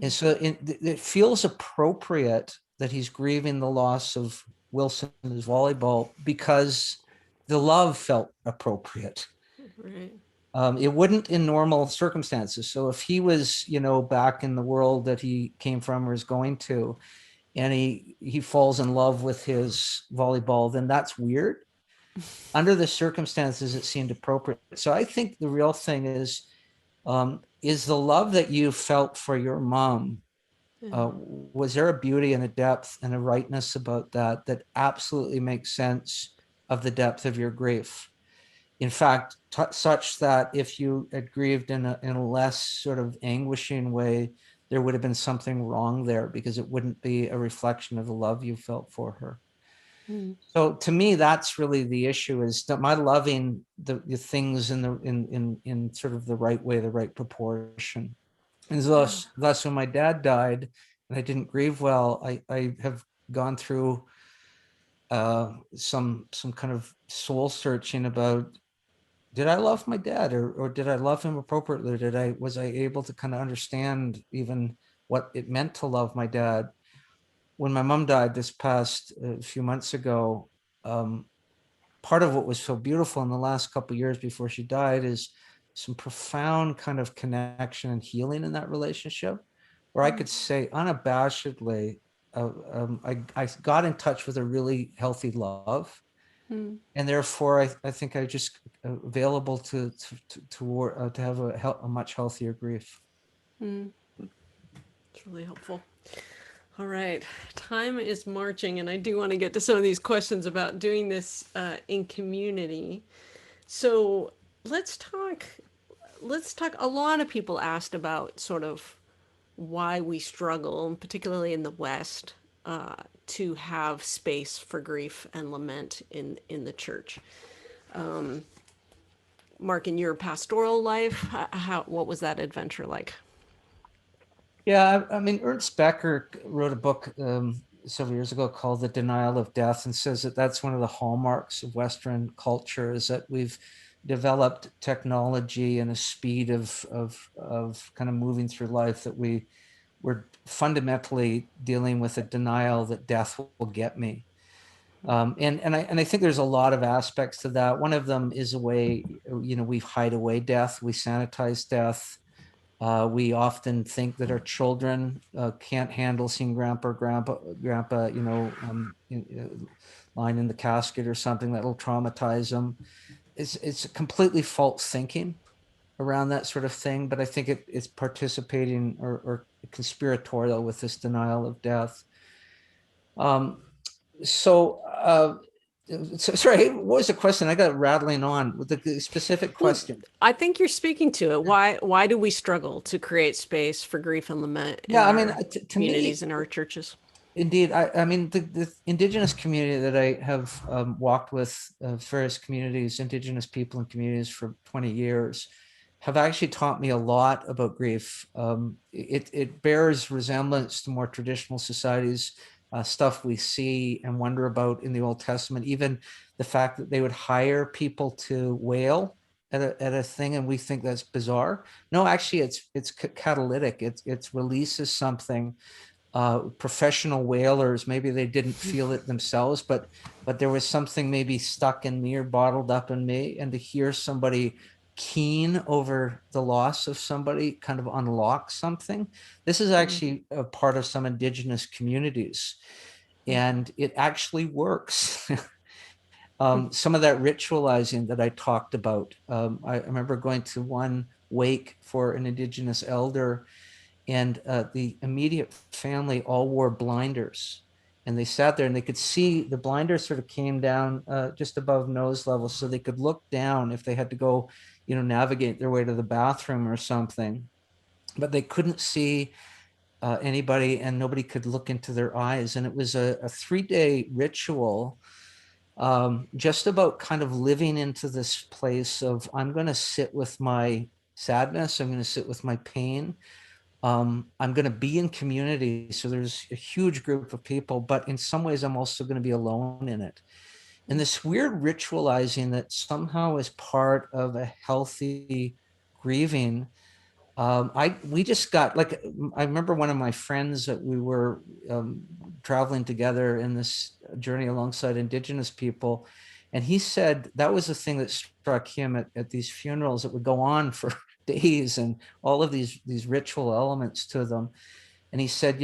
And so it feels appropriate that he's grieving the loss of Wilson's volleyball, because the love felt appropriate. Right. It wouldn't in normal circumstances. So if he was, back in the world that he came from or is going to, and he falls in love with his volleyball, then that's weird. Under the circumstances, it seemed appropriate. So I think the real thing is the love that you felt for your mom, was there a beauty and a depth and a rightness about that absolutely makes sense of the depth of your grief? In fact, such that if you had grieved in a less sort of anguishing way, there would have been something wrong there, because it wouldn't be a reflection of the love you felt for her. So to me, that's really the issue, is that my loving the things in sort of the right way, the right proportion. And thus when my dad died and I didn't grieve well, I have gone through some kind of soul searching about, did I love my dad, or did I love him appropriately? Was I able to kind of understand even what it meant to love my dad? When my mom died this past few months ago, part of what was so beautiful in the last couple of years before she died is some profound kind of connection and healing in that relationship, where I could say unabashedly, I got in touch with a really healthy love. And therefore, I think I just available to have a much healthier grief. It's really helpful. All right, time is marching, and I do want to get to some of these questions about doing this in community. So let's talk. A lot of people asked about sort of why we struggle, particularly in the West, to have space for grief and lament in the church. Mark, in your pastoral life, what was that adventure like? Yeah, I mean, Ernst Becker wrote a book several years ago called The Denial of Death, and says that that's one of the hallmarks of Western culture, is that we've developed technology and a speed of kind of moving through life, that we're fundamentally dealing with a denial that death will get me. And I think there's a lot of aspects to that. One of them is a way, we hide away death, we sanitize death. We often think that our children can't handle seeing grandpa or grandpa, lying in the casket or something that'll traumatize them. It's completely false thinking around that sort of thing, but I think it's participating or conspiratorial with this denial of death. Sorry, what was the question? I got rattling on with the specific question. Well, I think you're speaking to it. Why do we struggle to create space for grief and lament in our communities and our churches? Indeed. I mean, the Indigenous community that I have walked with, various communities, Indigenous people and communities for 20 years, have actually taught me a lot about grief. It bears resemblance to more traditional societies, stuff we see and wonder about in the Old Testament, even the fact that they would hire people to wail at a thing, and we think that's bizarre. No, actually, it's catalytic. It releases something. Professional wailers, maybe they didn't feel it themselves, but there was something maybe stuck in me or bottled up in me, and to hear somebody keen over the loss of somebody kind of unlocks something. This is actually a part of some indigenous communities, and it actually works. Some of that ritualizing that I talked about. I remember going to one wake for an indigenous elder, and the immediate family all wore blinders. And they sat there and they could see the blinders sort of came down just above nose level, so they could look down if they had to go, navigate their way to the bathroom or something. But they couldn't see anybody, and nobody could look into their eyes. And it was a 3-day ritual, just about kind of living into this place of, I'm going to sit with my sadness, I'm going to sit with my pain. I'm going to be in community. So there's a huge group of people, but in some ways I'm also going to be alone in it. And this weird ritualizing that somehow is part of a healthy grieving. We just got, like, I remember one of my friends that we were traveling together in this journey alongside indigenous people. And he said that was the thing that struck him at these funerals that would go on for days, and all of these ritual elements to them. And he said,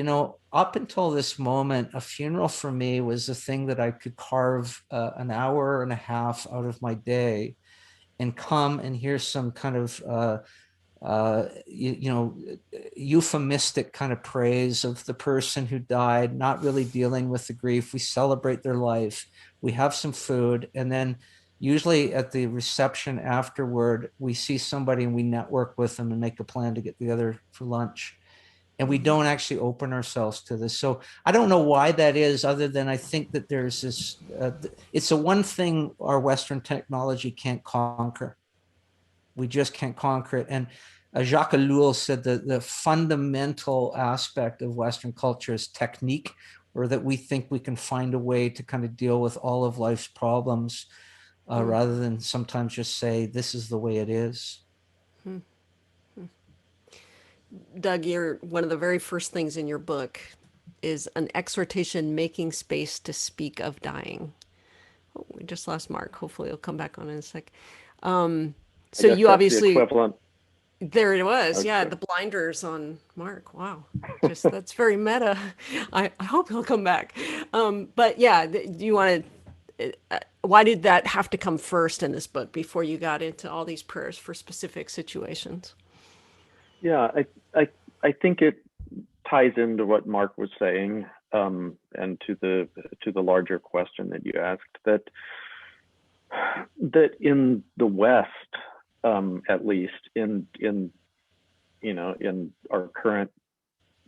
up until this moment, a funeral for me was a thing that I could carve an hour and a half out of my day and come and hear some kind of euphemistic kind of praise of the person who died, not really dealing with the grief. We celebrate their life, we have some food, and then usually at the reception afterward, we see somebody and we network with them and make a plan to get together for lunch. And we don't actually open ourselves to this. So I don't know why that is, other than I think that there's this, it's the one thing our Western technology can't conquer. We just can't conquer it. And Jacques Ellul said that the fundamental aspect of Western culture is technique, or that we think we can find a way to kind of deal with all of life's problems, rather than sometimes just say, this is the way it is. Doug, one of the very first things in your book is an exhortation making space to speak of dying. Oh, we just lost Mark. Hopefully he'll come back on in a sec. So you that's obviously, the equivalent. There it was. Yeah, Okay. the blinders on Mark. Wow. That's very meta. I hope he'll come back. But yeah, do you want to, why did that have to come first in this book before you got into all these prayers for specific situations? Yeah, I think it ties into what Mark was saying, and to the larger question that you asked, that in the West, at least in our current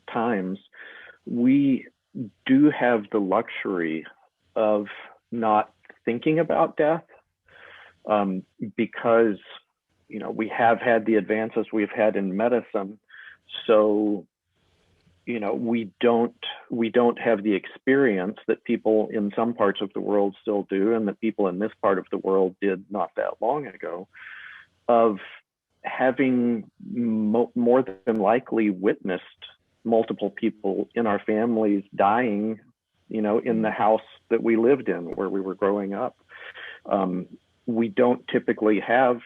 times, we do have the luxury of not thinking about death, because we have had the advances we've had in medicine. So we don't have the experience that people in some parts of the world still do, and that people in this part of the world did not that long ago, of having more than likely witnessed multiple people in our families dying, in the house that we lived in where we were growing up. We don't typically have,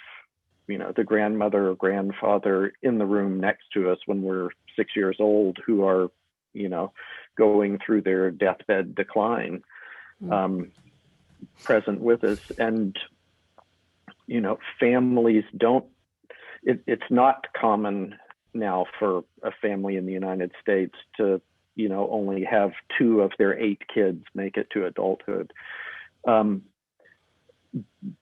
the grandmother or grandfather in the room next to us when we're 6 years old, who are, going through their deathbed decline, present with us. And, families don't, it's not common now for a family in the United States to, only have 2 of their 8 kids make it to adulthood.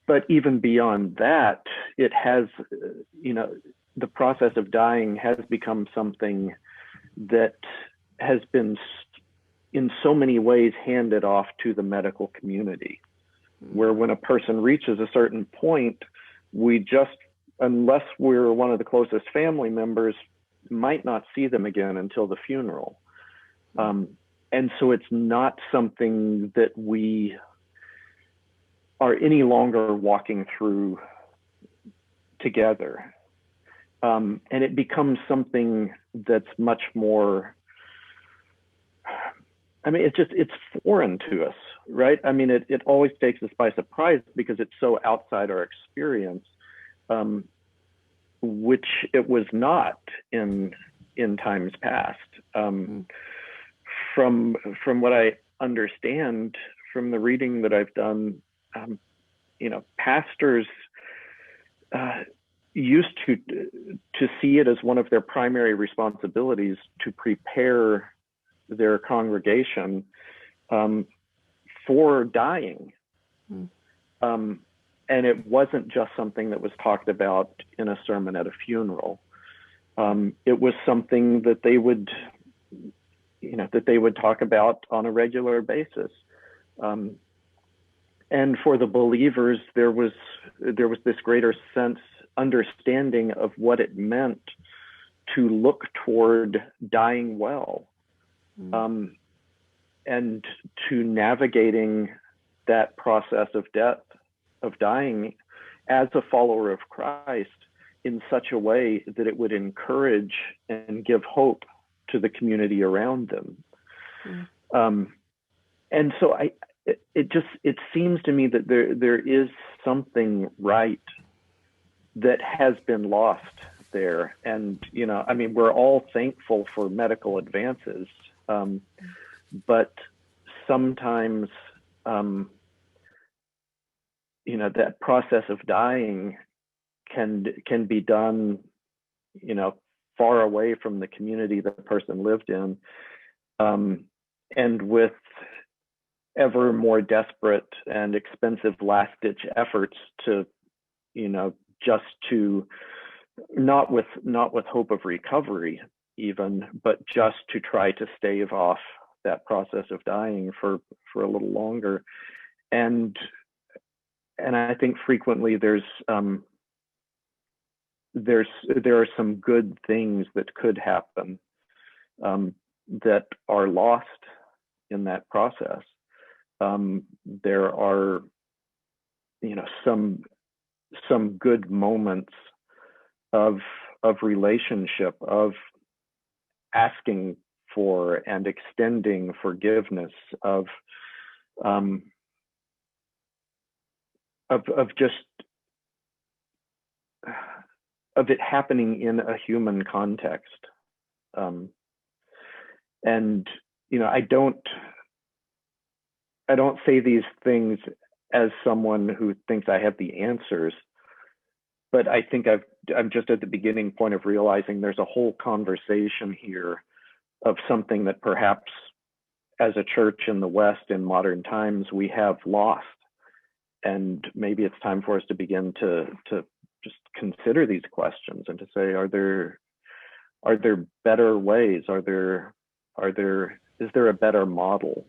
But even beyond that, it has, the process of dying has become something that has been in so many ways handed off to the medical community, where when a person reaches a certain point, we just, unless we're one of the closest family members, might not see them again until the funeral. And so it's not something that we are any longer walking through together. And it becomes something that's much more, it's foreign to us, right? It always takes us by surprise because it's so outside our experience. which it was not in times past. From what I understand from the reading that I've done, pastors used to see it as one of their primary responsibilities to prepare their congregation for dying. And it wasn't just something that was talked about in a sermon at a funeral. It was something that they would, talk about on a regular basis. And for the believers, there was this greater understanding of what it meant to look toward dying well, and to navigating that process of death, of dying, as a follower of Christ in such a way that it would encourage and give hope to the community around them. And so it seems to me that there is something right that has been lost there. And, we're all thankful for medical advances, but sometimes, that process of dying can be done, far away from the community the person lived in, and with ever more desperate and expensive last-ditch efforts to, just to not with hope of recovery even, but just to try to stave off that process of dying for a little longer. And I think frequently there are some good things that could happen that are lost in that process. There are, some good moments of relationship, of asking for and extending forgiveness, of it happening in a human context. And I don't say these things as someone who thinks I have the answers, but I think I'm just at the beginning point of realizing there's a whole conversation here of something that perhaps as a church in the West in modern times we have lost. And maybe it's time for us to begin to just consider these questions and to say, are there better ways? Is there a better model?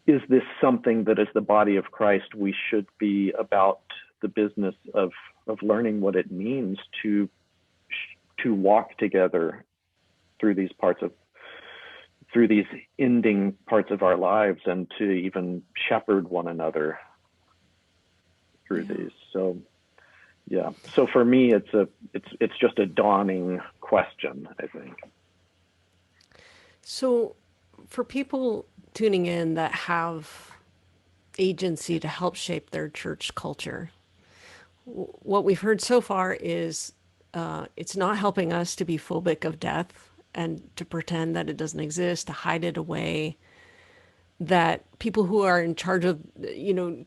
Is this something that as the body of Christ we should be about the business of learning what it means to walk together through these ending parts of our lives, and to even shepherd one another through these. So so for me it's just a dawning question, I think. So for people tuning in that have agency to help shape their church culture, what we've heard so far is it's not helping us to be phobic of death and to pretend that it doesn't exist, to hide it away, that people who are in charge of,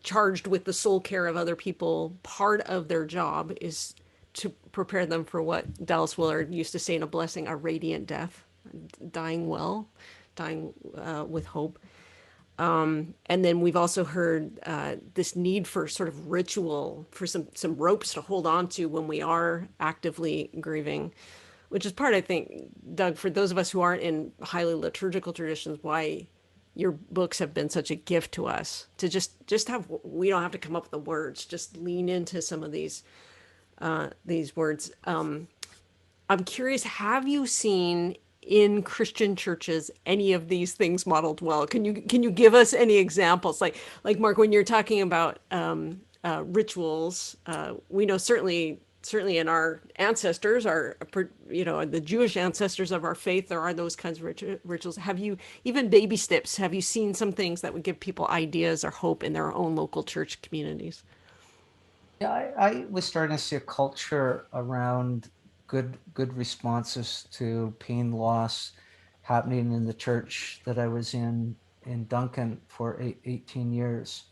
charged with the soul care of other people, part of their job is to prepare them for what Dallas Willard used to say in A Blessing, a radiant death, dying well, dying with hope. And then we've also heard this need for sort of ritual, for some ropes to hold on to when we are actively grieving, which is part, I think, Doug, for those of us who aren't in highly liturgical traditions, why your books have been such a gift to us, to just have, we don't have to come up with the words, just lean into some of these words. I'm curious, have you seen in Christian churches any of these things modeled well? Can you give us any examples? Like Mark, when you're talking about rituals, we know certainly certainly in our ancestors, the Jewish ancestors of our faith, there are those kinds of rituals. Have you, even baby steps, have you seen some things that would give people ideas or hope in their own local church communities? Yeah, I was starting to see a culture around good responses to pain, loss happening in the church that I was in Duncan for 18 years.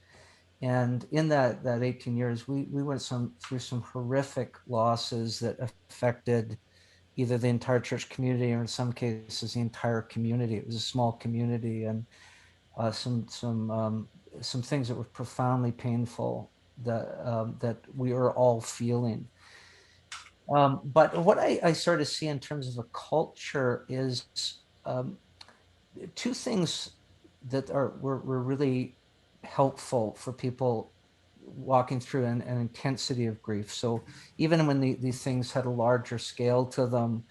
And in that 18 years, we went through some horrific losses that affected either the entire church community or in some cases the entire community. It was a small community, and some things that were profoundly painful that we are all feeling. But what I sort of see in terms of a culture is um, two things that were really helpful for people walking through an intensity of grief. So even when these things had a larger scale to them,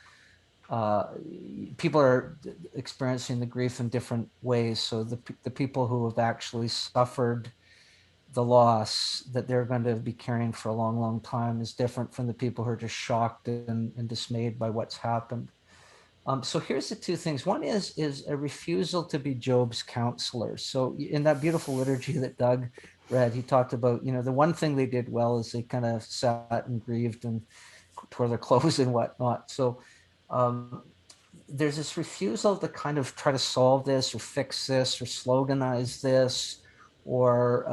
uh, people are experiencing the grief in different ways. So the people who have actually suffered the loss that they're going to be carrying for a long, long time is different from the people who are just shocked and dismayed by what's happened. So here's the two things. One is a refusal to be Job's counselor. So in that beautiful liturgy that Doug read, he talked about, the one thing they did well is they kind of sat and grieved and tore their clothes and whatnot. So um, there's this refusal to kind of try to solve this or fix this or sloganize this, or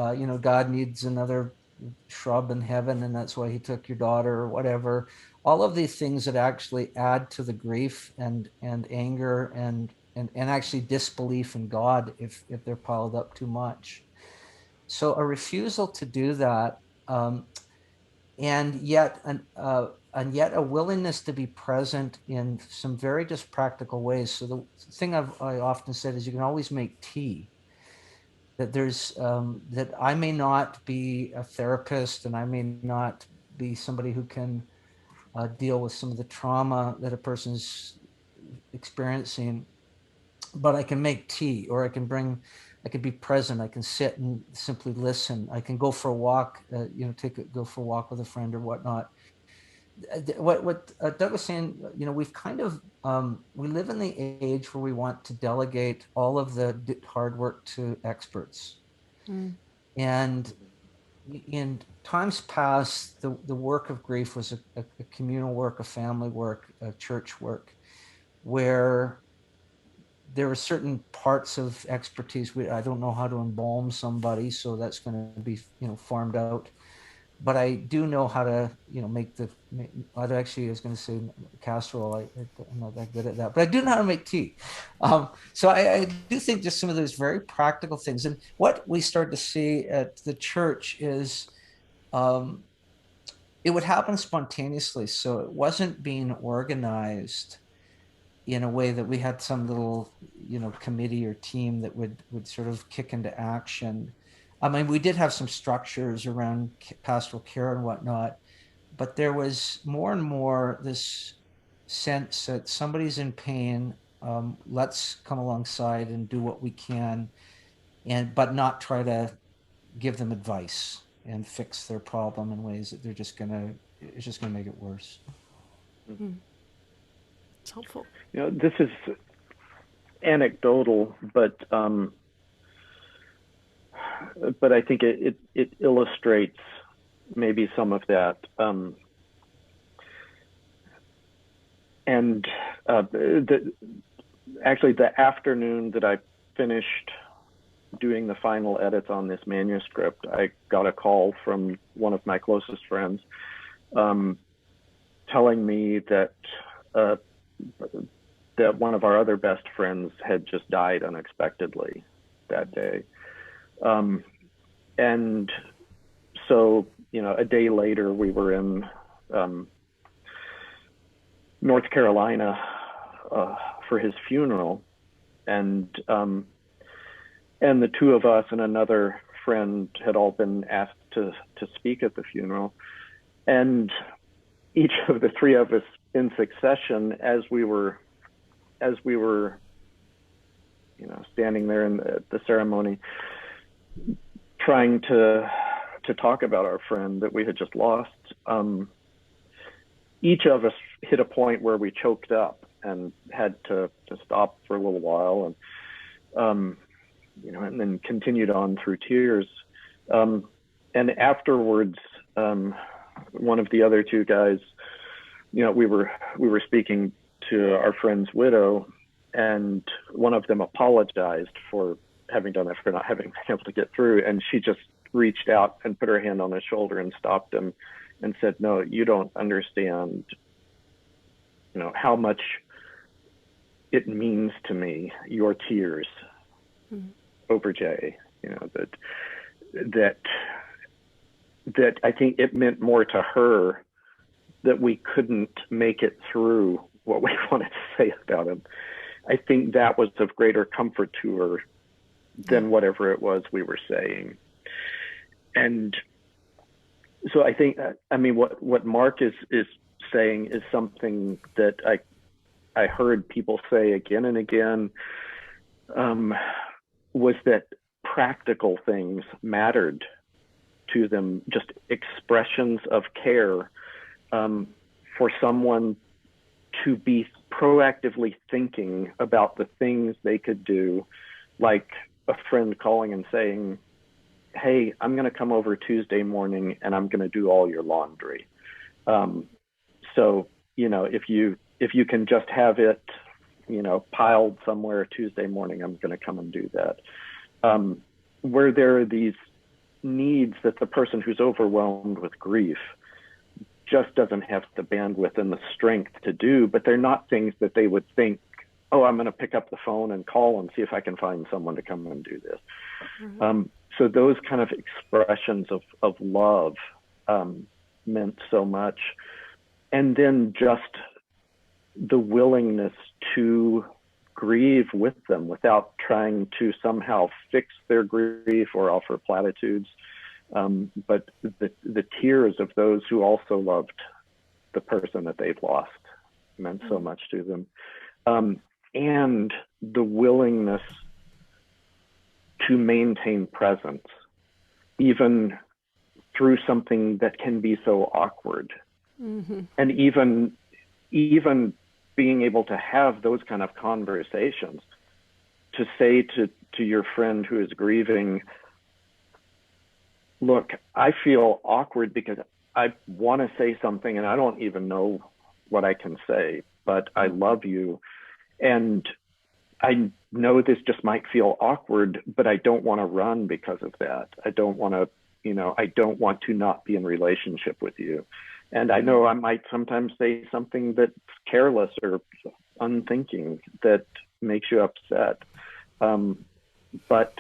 God needs another shrub in heaven and that's why he took your daughter, or whatever. All of these things that actually add to the grief and anger and actually disbelief in God if they're piled up too much. So a refusal to do that, and yet and yet a willingness to be present in some very just practical ways. So the thing I often said is you can always make tea. That there's that I may not be a therapist and I may not be somebody who can deal with some of the trauma that a person's experiencing, but I can make tea, or I can be present. I can sit and simply listen. I can go for a walk, go for a walk with a friend or whatnot. What Doug was saying, we've kind of we live in the age where we want to delegate all of the hard work to experts. Mm. And in times past, the work of grief was a communal work, a family work, a church work, where there are certain parts of expertise. I don't know how to embalm somebody, so that's going to be farmed out. But I do know how to I was going to say casserole. I'm not that good at that, but I do know how to make tea. So I do think just some of those very practical things. And what we start to see at the church is it would happen spontaneously. So it wasn't being organized in a way that we had some little, committee or team that would sort of kick into action. I mean, we did have some structures around pastoral care and whatnot, but there was more and more this sense that somebody's in pain. Let's come alongside and do what we can, but not try to give them advice and fix their problem in ways that it's just gonna make it worse. Mm-hmm. It's helpful. This is anecdotal, but I think it illustrates maybe some of that. Actually, the afternoon that I finished doing the final edits on this manuscript, I got a call from one of my closest friends telling me that that one of our other best friends had just died unexpectedly that day. And so, a day later, we were in North Carolina for his funeral, and the two of us and another friend had all been asked to speak at the funeral, and each of the three of us in succession, as we were standing there in the ceremony, trying to talk about our friend that we had just lost, each of us hit a point where we choked up and had to stop for a little while, and and then continued on through tears. And afterwards, one of the other two guys, we were speaking to our friend's widow, and one of them apologized for having done that, for not having been able to get through. And she just reached out and put her hand on his shoulder and stopped him and said, "No, you don't understand, how much it means to me, your tears over Jay, that I think it meant more to her that we couldn't make it through what we wanted to say about him. I think that was of greater comfort to her than whatever it was we were saying." And so I think, what Mark is saying is something that I heard people say again and again, was that practical things mattered to them, just expressions of care, for someone to be proactively thinking about the things they could do, like a friend calling and saying, "Hey, I'm going to come over Tuesday morning and I'm going to do all your laundry. So, if you can just have it, piled somewhere Tuesday morning, I'm going to come and do that." Where there are these needs that the person who's overwhelmed with grief just doesn't have the bandwidth and the strength to do, but they're not things that they would think, "Oh, I'm going to pick up the phone and call and see if I can find someone to come and do this." So those kind of expressions of love meant so much. And then just the willingness to grieve with them without trying to somehow fix their grief or offer platitudes. But the tears of those who also loved the person that they've lost meant so much to them. And the willingness to maintain presence, even through something that can be so awkward. And even being able to have those kind of conversations, to say to your friend who is grieving, "Look, I feel awkward because I want to say something and I don't even know what I can say, but I love you. And I know this just might feel awkward, but I don't want to run because of that. I don't want to, I don't want to not be in relationship with you. And I know I might sometimes say something that's careless or unthinking that makes you upset. But,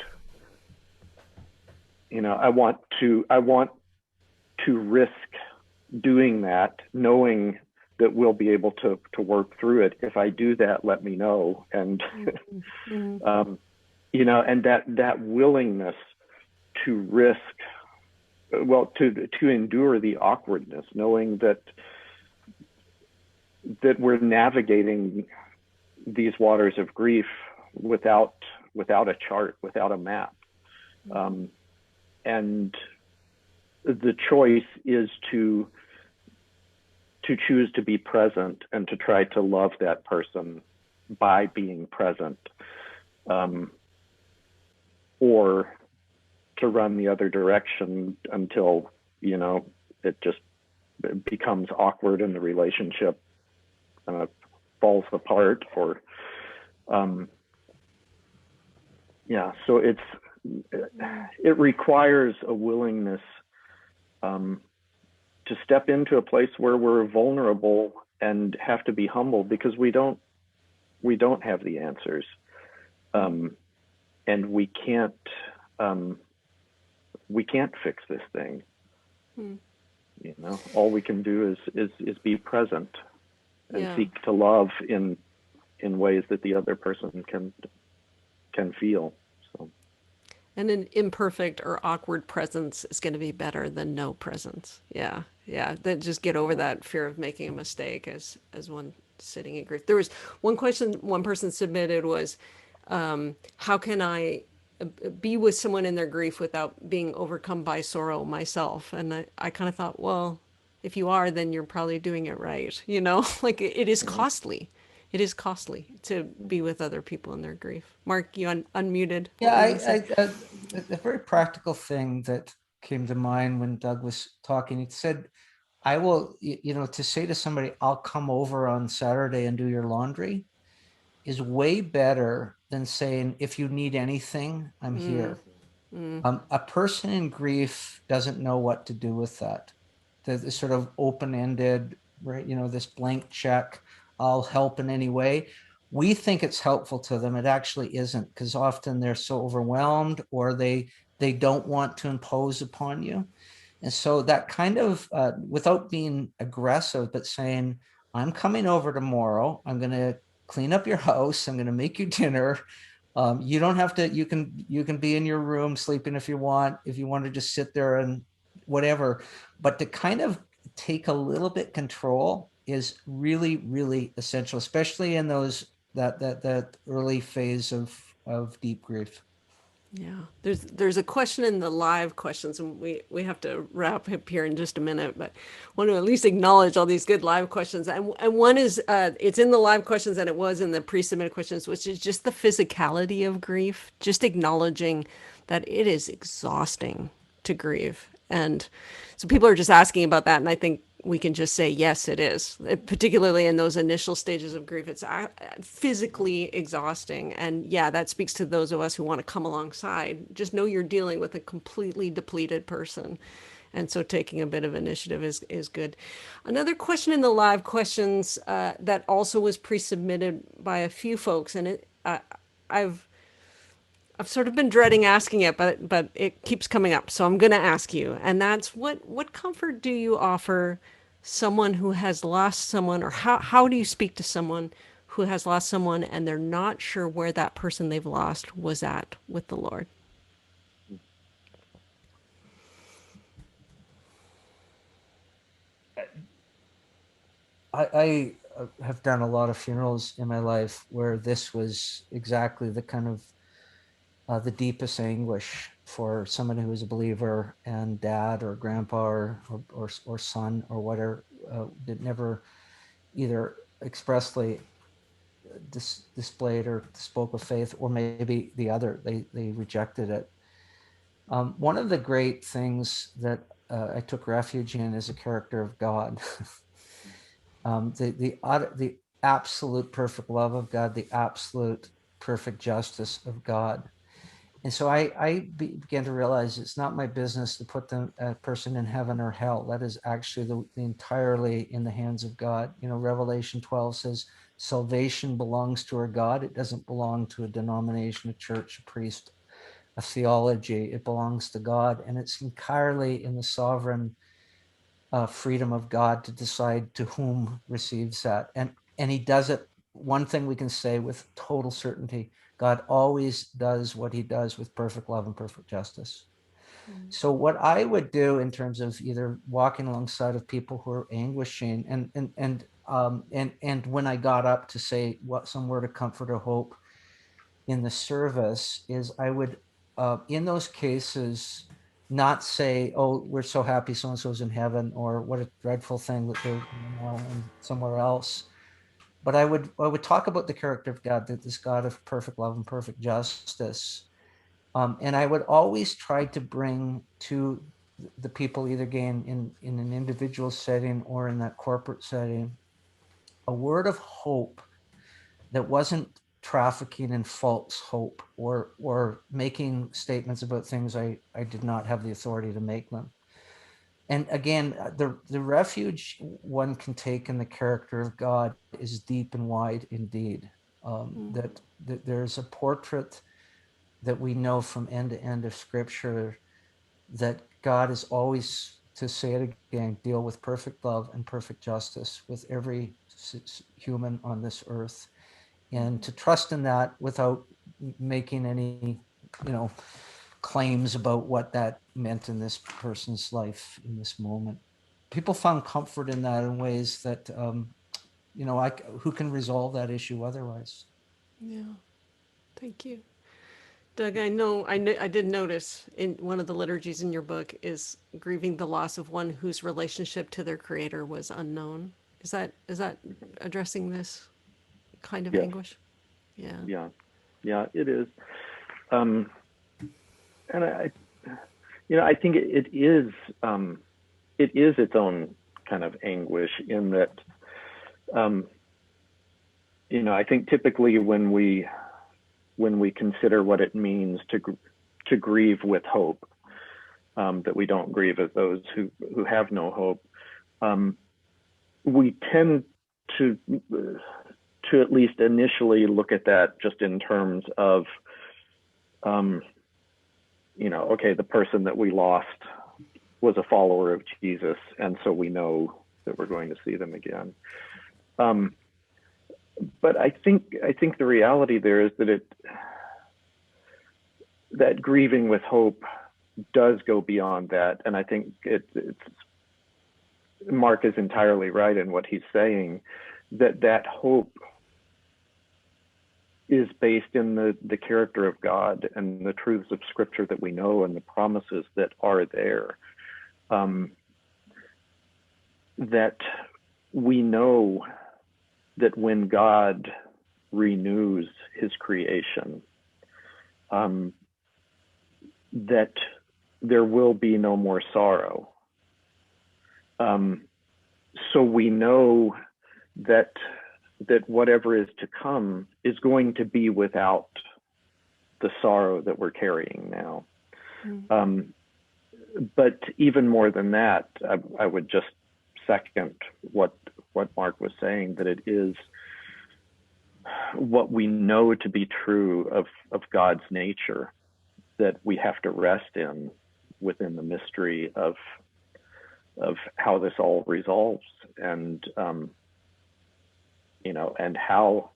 I want to risk doing that, knowing that we'll be able to work through it. If I do that, let me know." And, and that willingness to risk, to endure the awkwardness, knowing that we're navigating these waters of grief without a chart, without a map. And the choice is to choose to be present and to try to love that person by being present, or to run the other direction until, it just becomes awkward and the relationship falls apart, or, so it requires a willingness to step into a place where we're vulnerable and have to be humble, because we don't have the answers, and we can't fix this thing. All we can do is be present and seek to love in ways that the other person can feel. So. And an imperfect or awkward presence is going to be better than no presence. Yeah. Then just get over that fear of making a mistake as one sitting in grief. There was one question one person submitted was, how can I be with someone in their grief without being overcome by sorrow myself? And I kind of thought, well, If you are, then you're probably doing it right. Like it is costly. It is costly to be with other people in their grief. Mark, you unmuted. What Yeah, were you gonna say? a very practical thing that came to mind when Doug was talking. He said, "I will, to say to somebody, I'll come over on Saturday and do your laundry, is way better than saying, if you need anything, I'm here." A person in grief doesn't know what to do with that. The sort of open-ended, right? This blank check, I'll help in any way. We think it's helpful to them. It actually isn't, because often they're so overwhelmed, or they don't want to impose upon you. And so that kind of, without being aggressive, but saying, I'm coming over tomorrow, I'm going to clean up your house, I'm going to make you dinner. You don't have to, you can be in your room sleeping if you want to just sit there and whatever. But to kind of take a little bit control is really, really essential, especially in that early phase of deep grief. Yeah, there's a question in the live questions, and we have to wrap up here in just a minute, but want to at least acknowledge all these good live questions. And one is it's in the live questions and it was in the pre-submitted questions, which is just the physicality of grief, just acknowledging that it is exhausting to grieve. And so people are just asking about that, and I think we can just say yes, it is. Particularly in those initial stages of grief, it's physically exhausting. And yeah, that speaks to those of us who want to come alongside. Just know you're dealing with a completely depleted person, and so taking a bit of initiative is good. Another question in the live questions that also was pre-submitted by a few folks, and I've sort of been dreading asking it, but it keeps coming up, so I'm going to ask you. And that's what comfort do you offer someone who has lost someone, or how do you speak to someone who has lost someone and they're not sure where that person they've lost was at with the Lord? I have done a lot of funerals in my life where this was exactly the kind of the deepest anguish for someone who is a believer, and dad or grandpa or son or whatever, that never either expressly displayed or spoke of faith, or maybe the other, they rejected it. One of the great things that I took refuge in is a character of God. The absolute perfect love of God, the absolute perfect justice of God. And so I began to realize it's not my business to put a person in heaven or hell. That is actually the entirely in the hands of God. Revelation 12 says salvation belongs to our God. It doesn't belong to a denomination, a church, a priest, a theology. It belongs to God, and it's entirely in the sovereign freedom of God to decide to whom receives that. And he does it. One thing we can say with total certainty, God always does what he does with perfect love and perfect justice. So what I would do in terms of either walking alongside of people who are anguishing, and when I got up to say some word of comfort or hope in the service, is I would, in those cases, not say, "Oh, we're so happy so and so's in heaven," or "What a dreadful thing that they're somewhere else." But I would talk about the character of God, that this God of perfect love and perfect justice, and I would always try to bring to the people, either again in an individual setting or in that corporate setting, a word of hope that wasn't trafficking in false hope, or making statements about things I did not have the authority to make them. And again, the refuge one can take in the character of God is deep and wide indeed. That there's a portrait that we know from end to end of Scripture, that God is always, to say it again, deal with perfect love and perfect justice with every human on this earth, and to trust in that without making any, claims about what that meant in this person's life in this moment. People found comfort in that in ways that, who can resolve that issue otherwise? Yeah, thank you. Doug, I did notice in one of the liturgies in your book is grieving the loss of one whose relationship to their creator was unknown. Is that addressing this kind of Yes. anguish? Yeah. Yeah, it is. And I think it is its own kind of anguish in that, I think typically when we consider what it means to grieve with hope, that we don't grieve as those who have no hope, we tend to at least initially look at that just in terms of, okay, the person that we lost was a follower of Jesus, and so we know that we're going to see them again. But I think the reality there is that grieving with hope does go beyond that, and I think it's Mark is entirely right in what he's saying, that hope is based in the character of God and the truths of Scripture that we know and the promises that are there. That we know that when God renews his creation, that there will be no more sorrow. So we know that whatever is to come is going to be without the sorrow that we're carrying now. Mm. But even more than that, I would just second what Mark was saying, that it is what we know to be true of God's nature that we have to rest in within the mystery of how this all resolves, and and how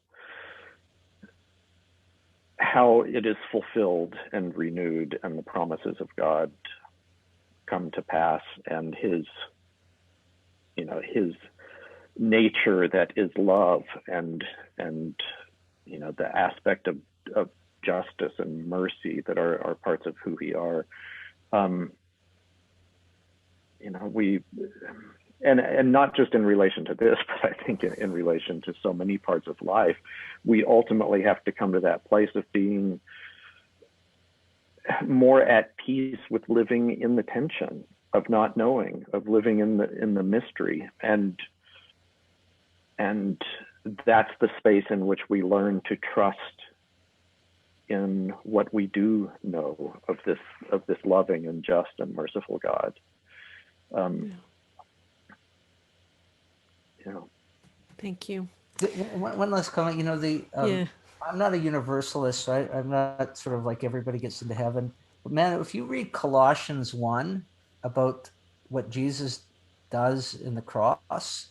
it is fulfilled and renewed, and the promises of God come to pass, and his nature that is love, and the aspect of justice and mercy that are parts of who we are. We and not just in relation to this, but I think in relation to so many parts of life, we ultimately have to come to that place of being more at peace with living in the tension of not knowing, of living in the mystery, and that's the space in which we learn to trust in what we do know of this loving and just and merciful God. Thank you. One last comment. I'm not a universalist, so I'm not sort of like everybody gets into heaven. But man, if you read Colossians 1 about what Jesus does in the cross,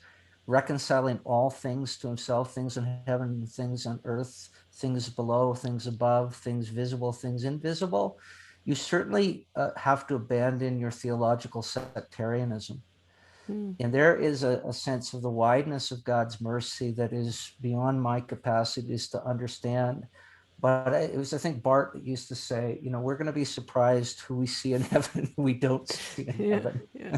reconciling all things to himself, things in heaven, things on earth, things below, things above, things visible, things invisible, you certainly have to abandon your theological sectarianism. And there is a sense of the wideness of God's mercy that is beyond my capacities to understand. But I think Bart used to say, we're going to be surprised who we see in heaven, who we don't see in heaven. Yeah.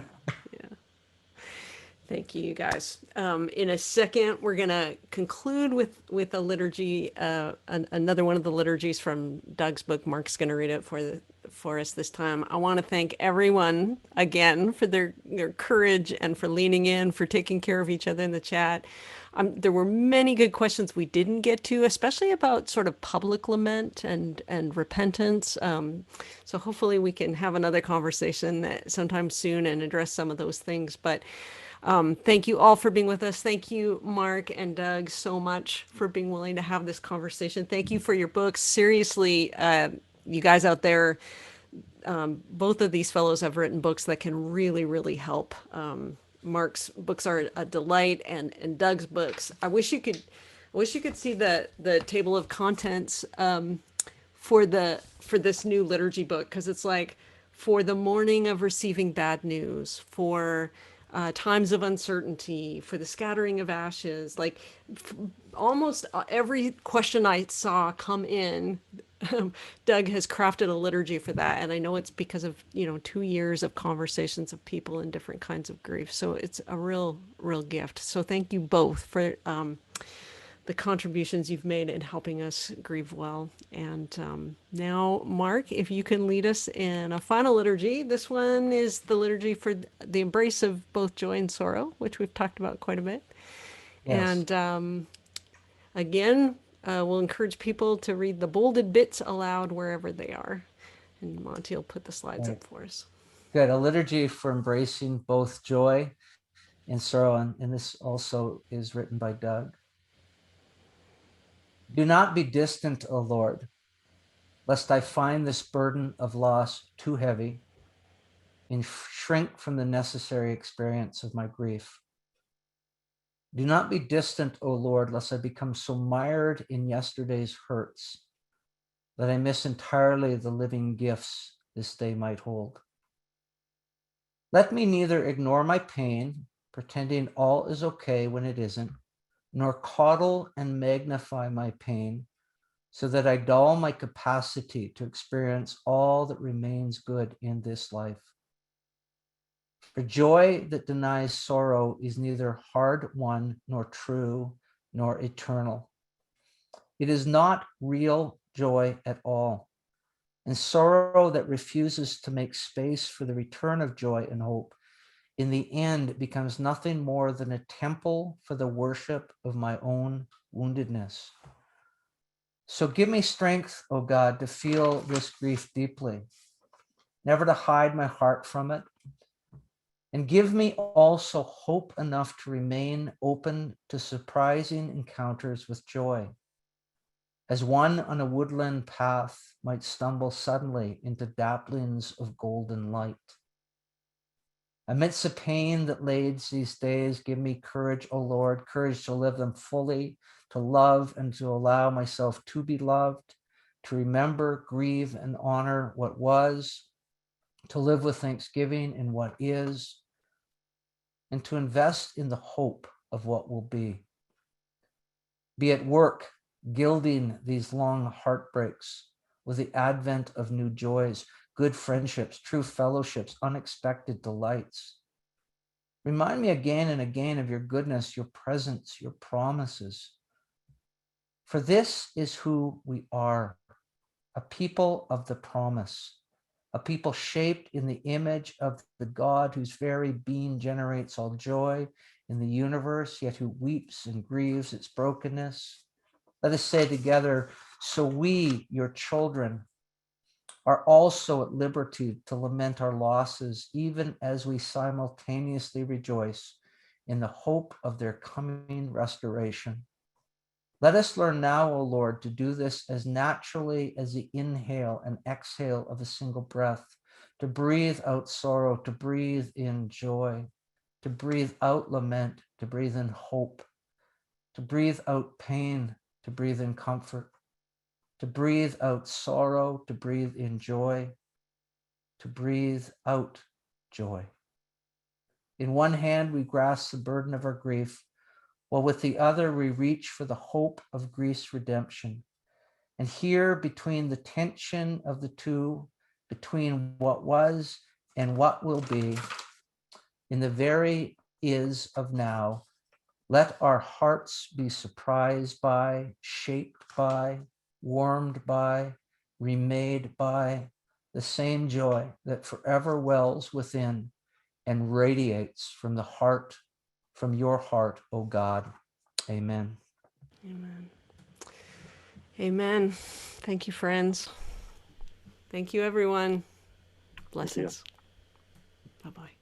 Thank you, you guys. In a second, we're going to conclude with a liturgy, another one of the liturgies from Doug's book. Mark's going to read it for us this time. I want to thank everyone again for their courage and for leaning in, for taking care of each other in the chat. There were many good questions we didn't get to, especially about sort of public lament and repentance. So hopefully we can have another conversation sometime soon and address some of those things. But thank you all for being with us. Thank you, Mark and Doug, so much for being willing to have this conversation. Thank you for your books. Seriously, you guys out there, both of these fellows have written books that can really, really help. Mark's books are a delight, and Doug's books. I wish you could see the table of contents for this new liturgy book, because it's like for the morning of receiving bad news, for times of uncertainty, for the scattering of ashes, like almost every question I saw come in, Doug has crafted a liturgy for that, and I know it's because of 2 years of conversations of people in different kinds of grief. So it's a real gift. So thank you both for the contributions you've made in helping us grieve well. And now, Mark, if you can lead us in a final liturgy. This one is the liturgy for the embrace of both joy and sorrow, which we've talked about quite a bit. Yes. And again, we'll encourage people to read the bolded bits aloud wherever they are. And Monty will put the slides Right. up for us. Good. A liturgy for embracing both joy and sorrow. And this also is written by Doug. Do not be distant, O Lord, lest I find this burden of loss too heavy and shrink from the necessary experience of my grief. Do not be distant, O Lord, lest I become so mired in yesterday's hurts that I miss entirely the living gifts this day might hold. Let me neither ignore my pain, pretending all is okay when it isn't, nor coddle and magnify my pain so that I dull my capacity to experience all that remains good in this life. For joy that denies sorrow is neither hard-won, nor true, nor eternal. It is not real joy at all. And sorrow that refuses to make space for the return of joy and hope, in the end becomes nothing more than a temple for the worship of my own woundedness. So give me strength, O God, to feel this grief deeply, never to hide my heart from it. And give me also hope enough to remain open to surprising encounters with joy, as one on a woodland path might stumble suddenly into dapplings of golden light. Amidst the pain that lades these days, give me courage, O Lord, courage to live them fully, to love and to allow myself to be loved, to remember, grieve, and honor what was, to live with thanksgiving in what is, and to invest in the hope of what will be. Be at work, gilding these long heartbreaks with the advent of new joys, good friendships, true fellowships, unexpected delights. Remind me again and again of your goodness, your presence, your promises. For this is who we are, a people of the promise, a people shaped in the image of the God whose very being generates all joy in the universe, yet who weeps and grieves its brokenness. Let us say together, so we, your children, are also at liberty to lament our losses, even as we simultaneously rejoice in the hope of their coming restoration. Let us learn now, O Lord, to do this as naturally as the inhale and exhale of a single breath, to breathe out sorrow, to breathe in joy, to breathe out lament, to breathe in hope, to breathe out pain, to breathe in comfort, to breathe out sorrow, to breathe in joy, to breathe out joy. In one hand, we grasp the burden of our grief, while with the other, we reach for the hope of grief's redemption. And here, between the tension of the two, between what was and what will be, in the very is of now, let our hearts be surprised by, shaped by, warmed by, remade by the same joy that forever wells within and radiates from the heart, from your heart, O God. Amen. Amen. Amen. Thank you, friends. Thank you, everyone. Blessings. Bye-bye.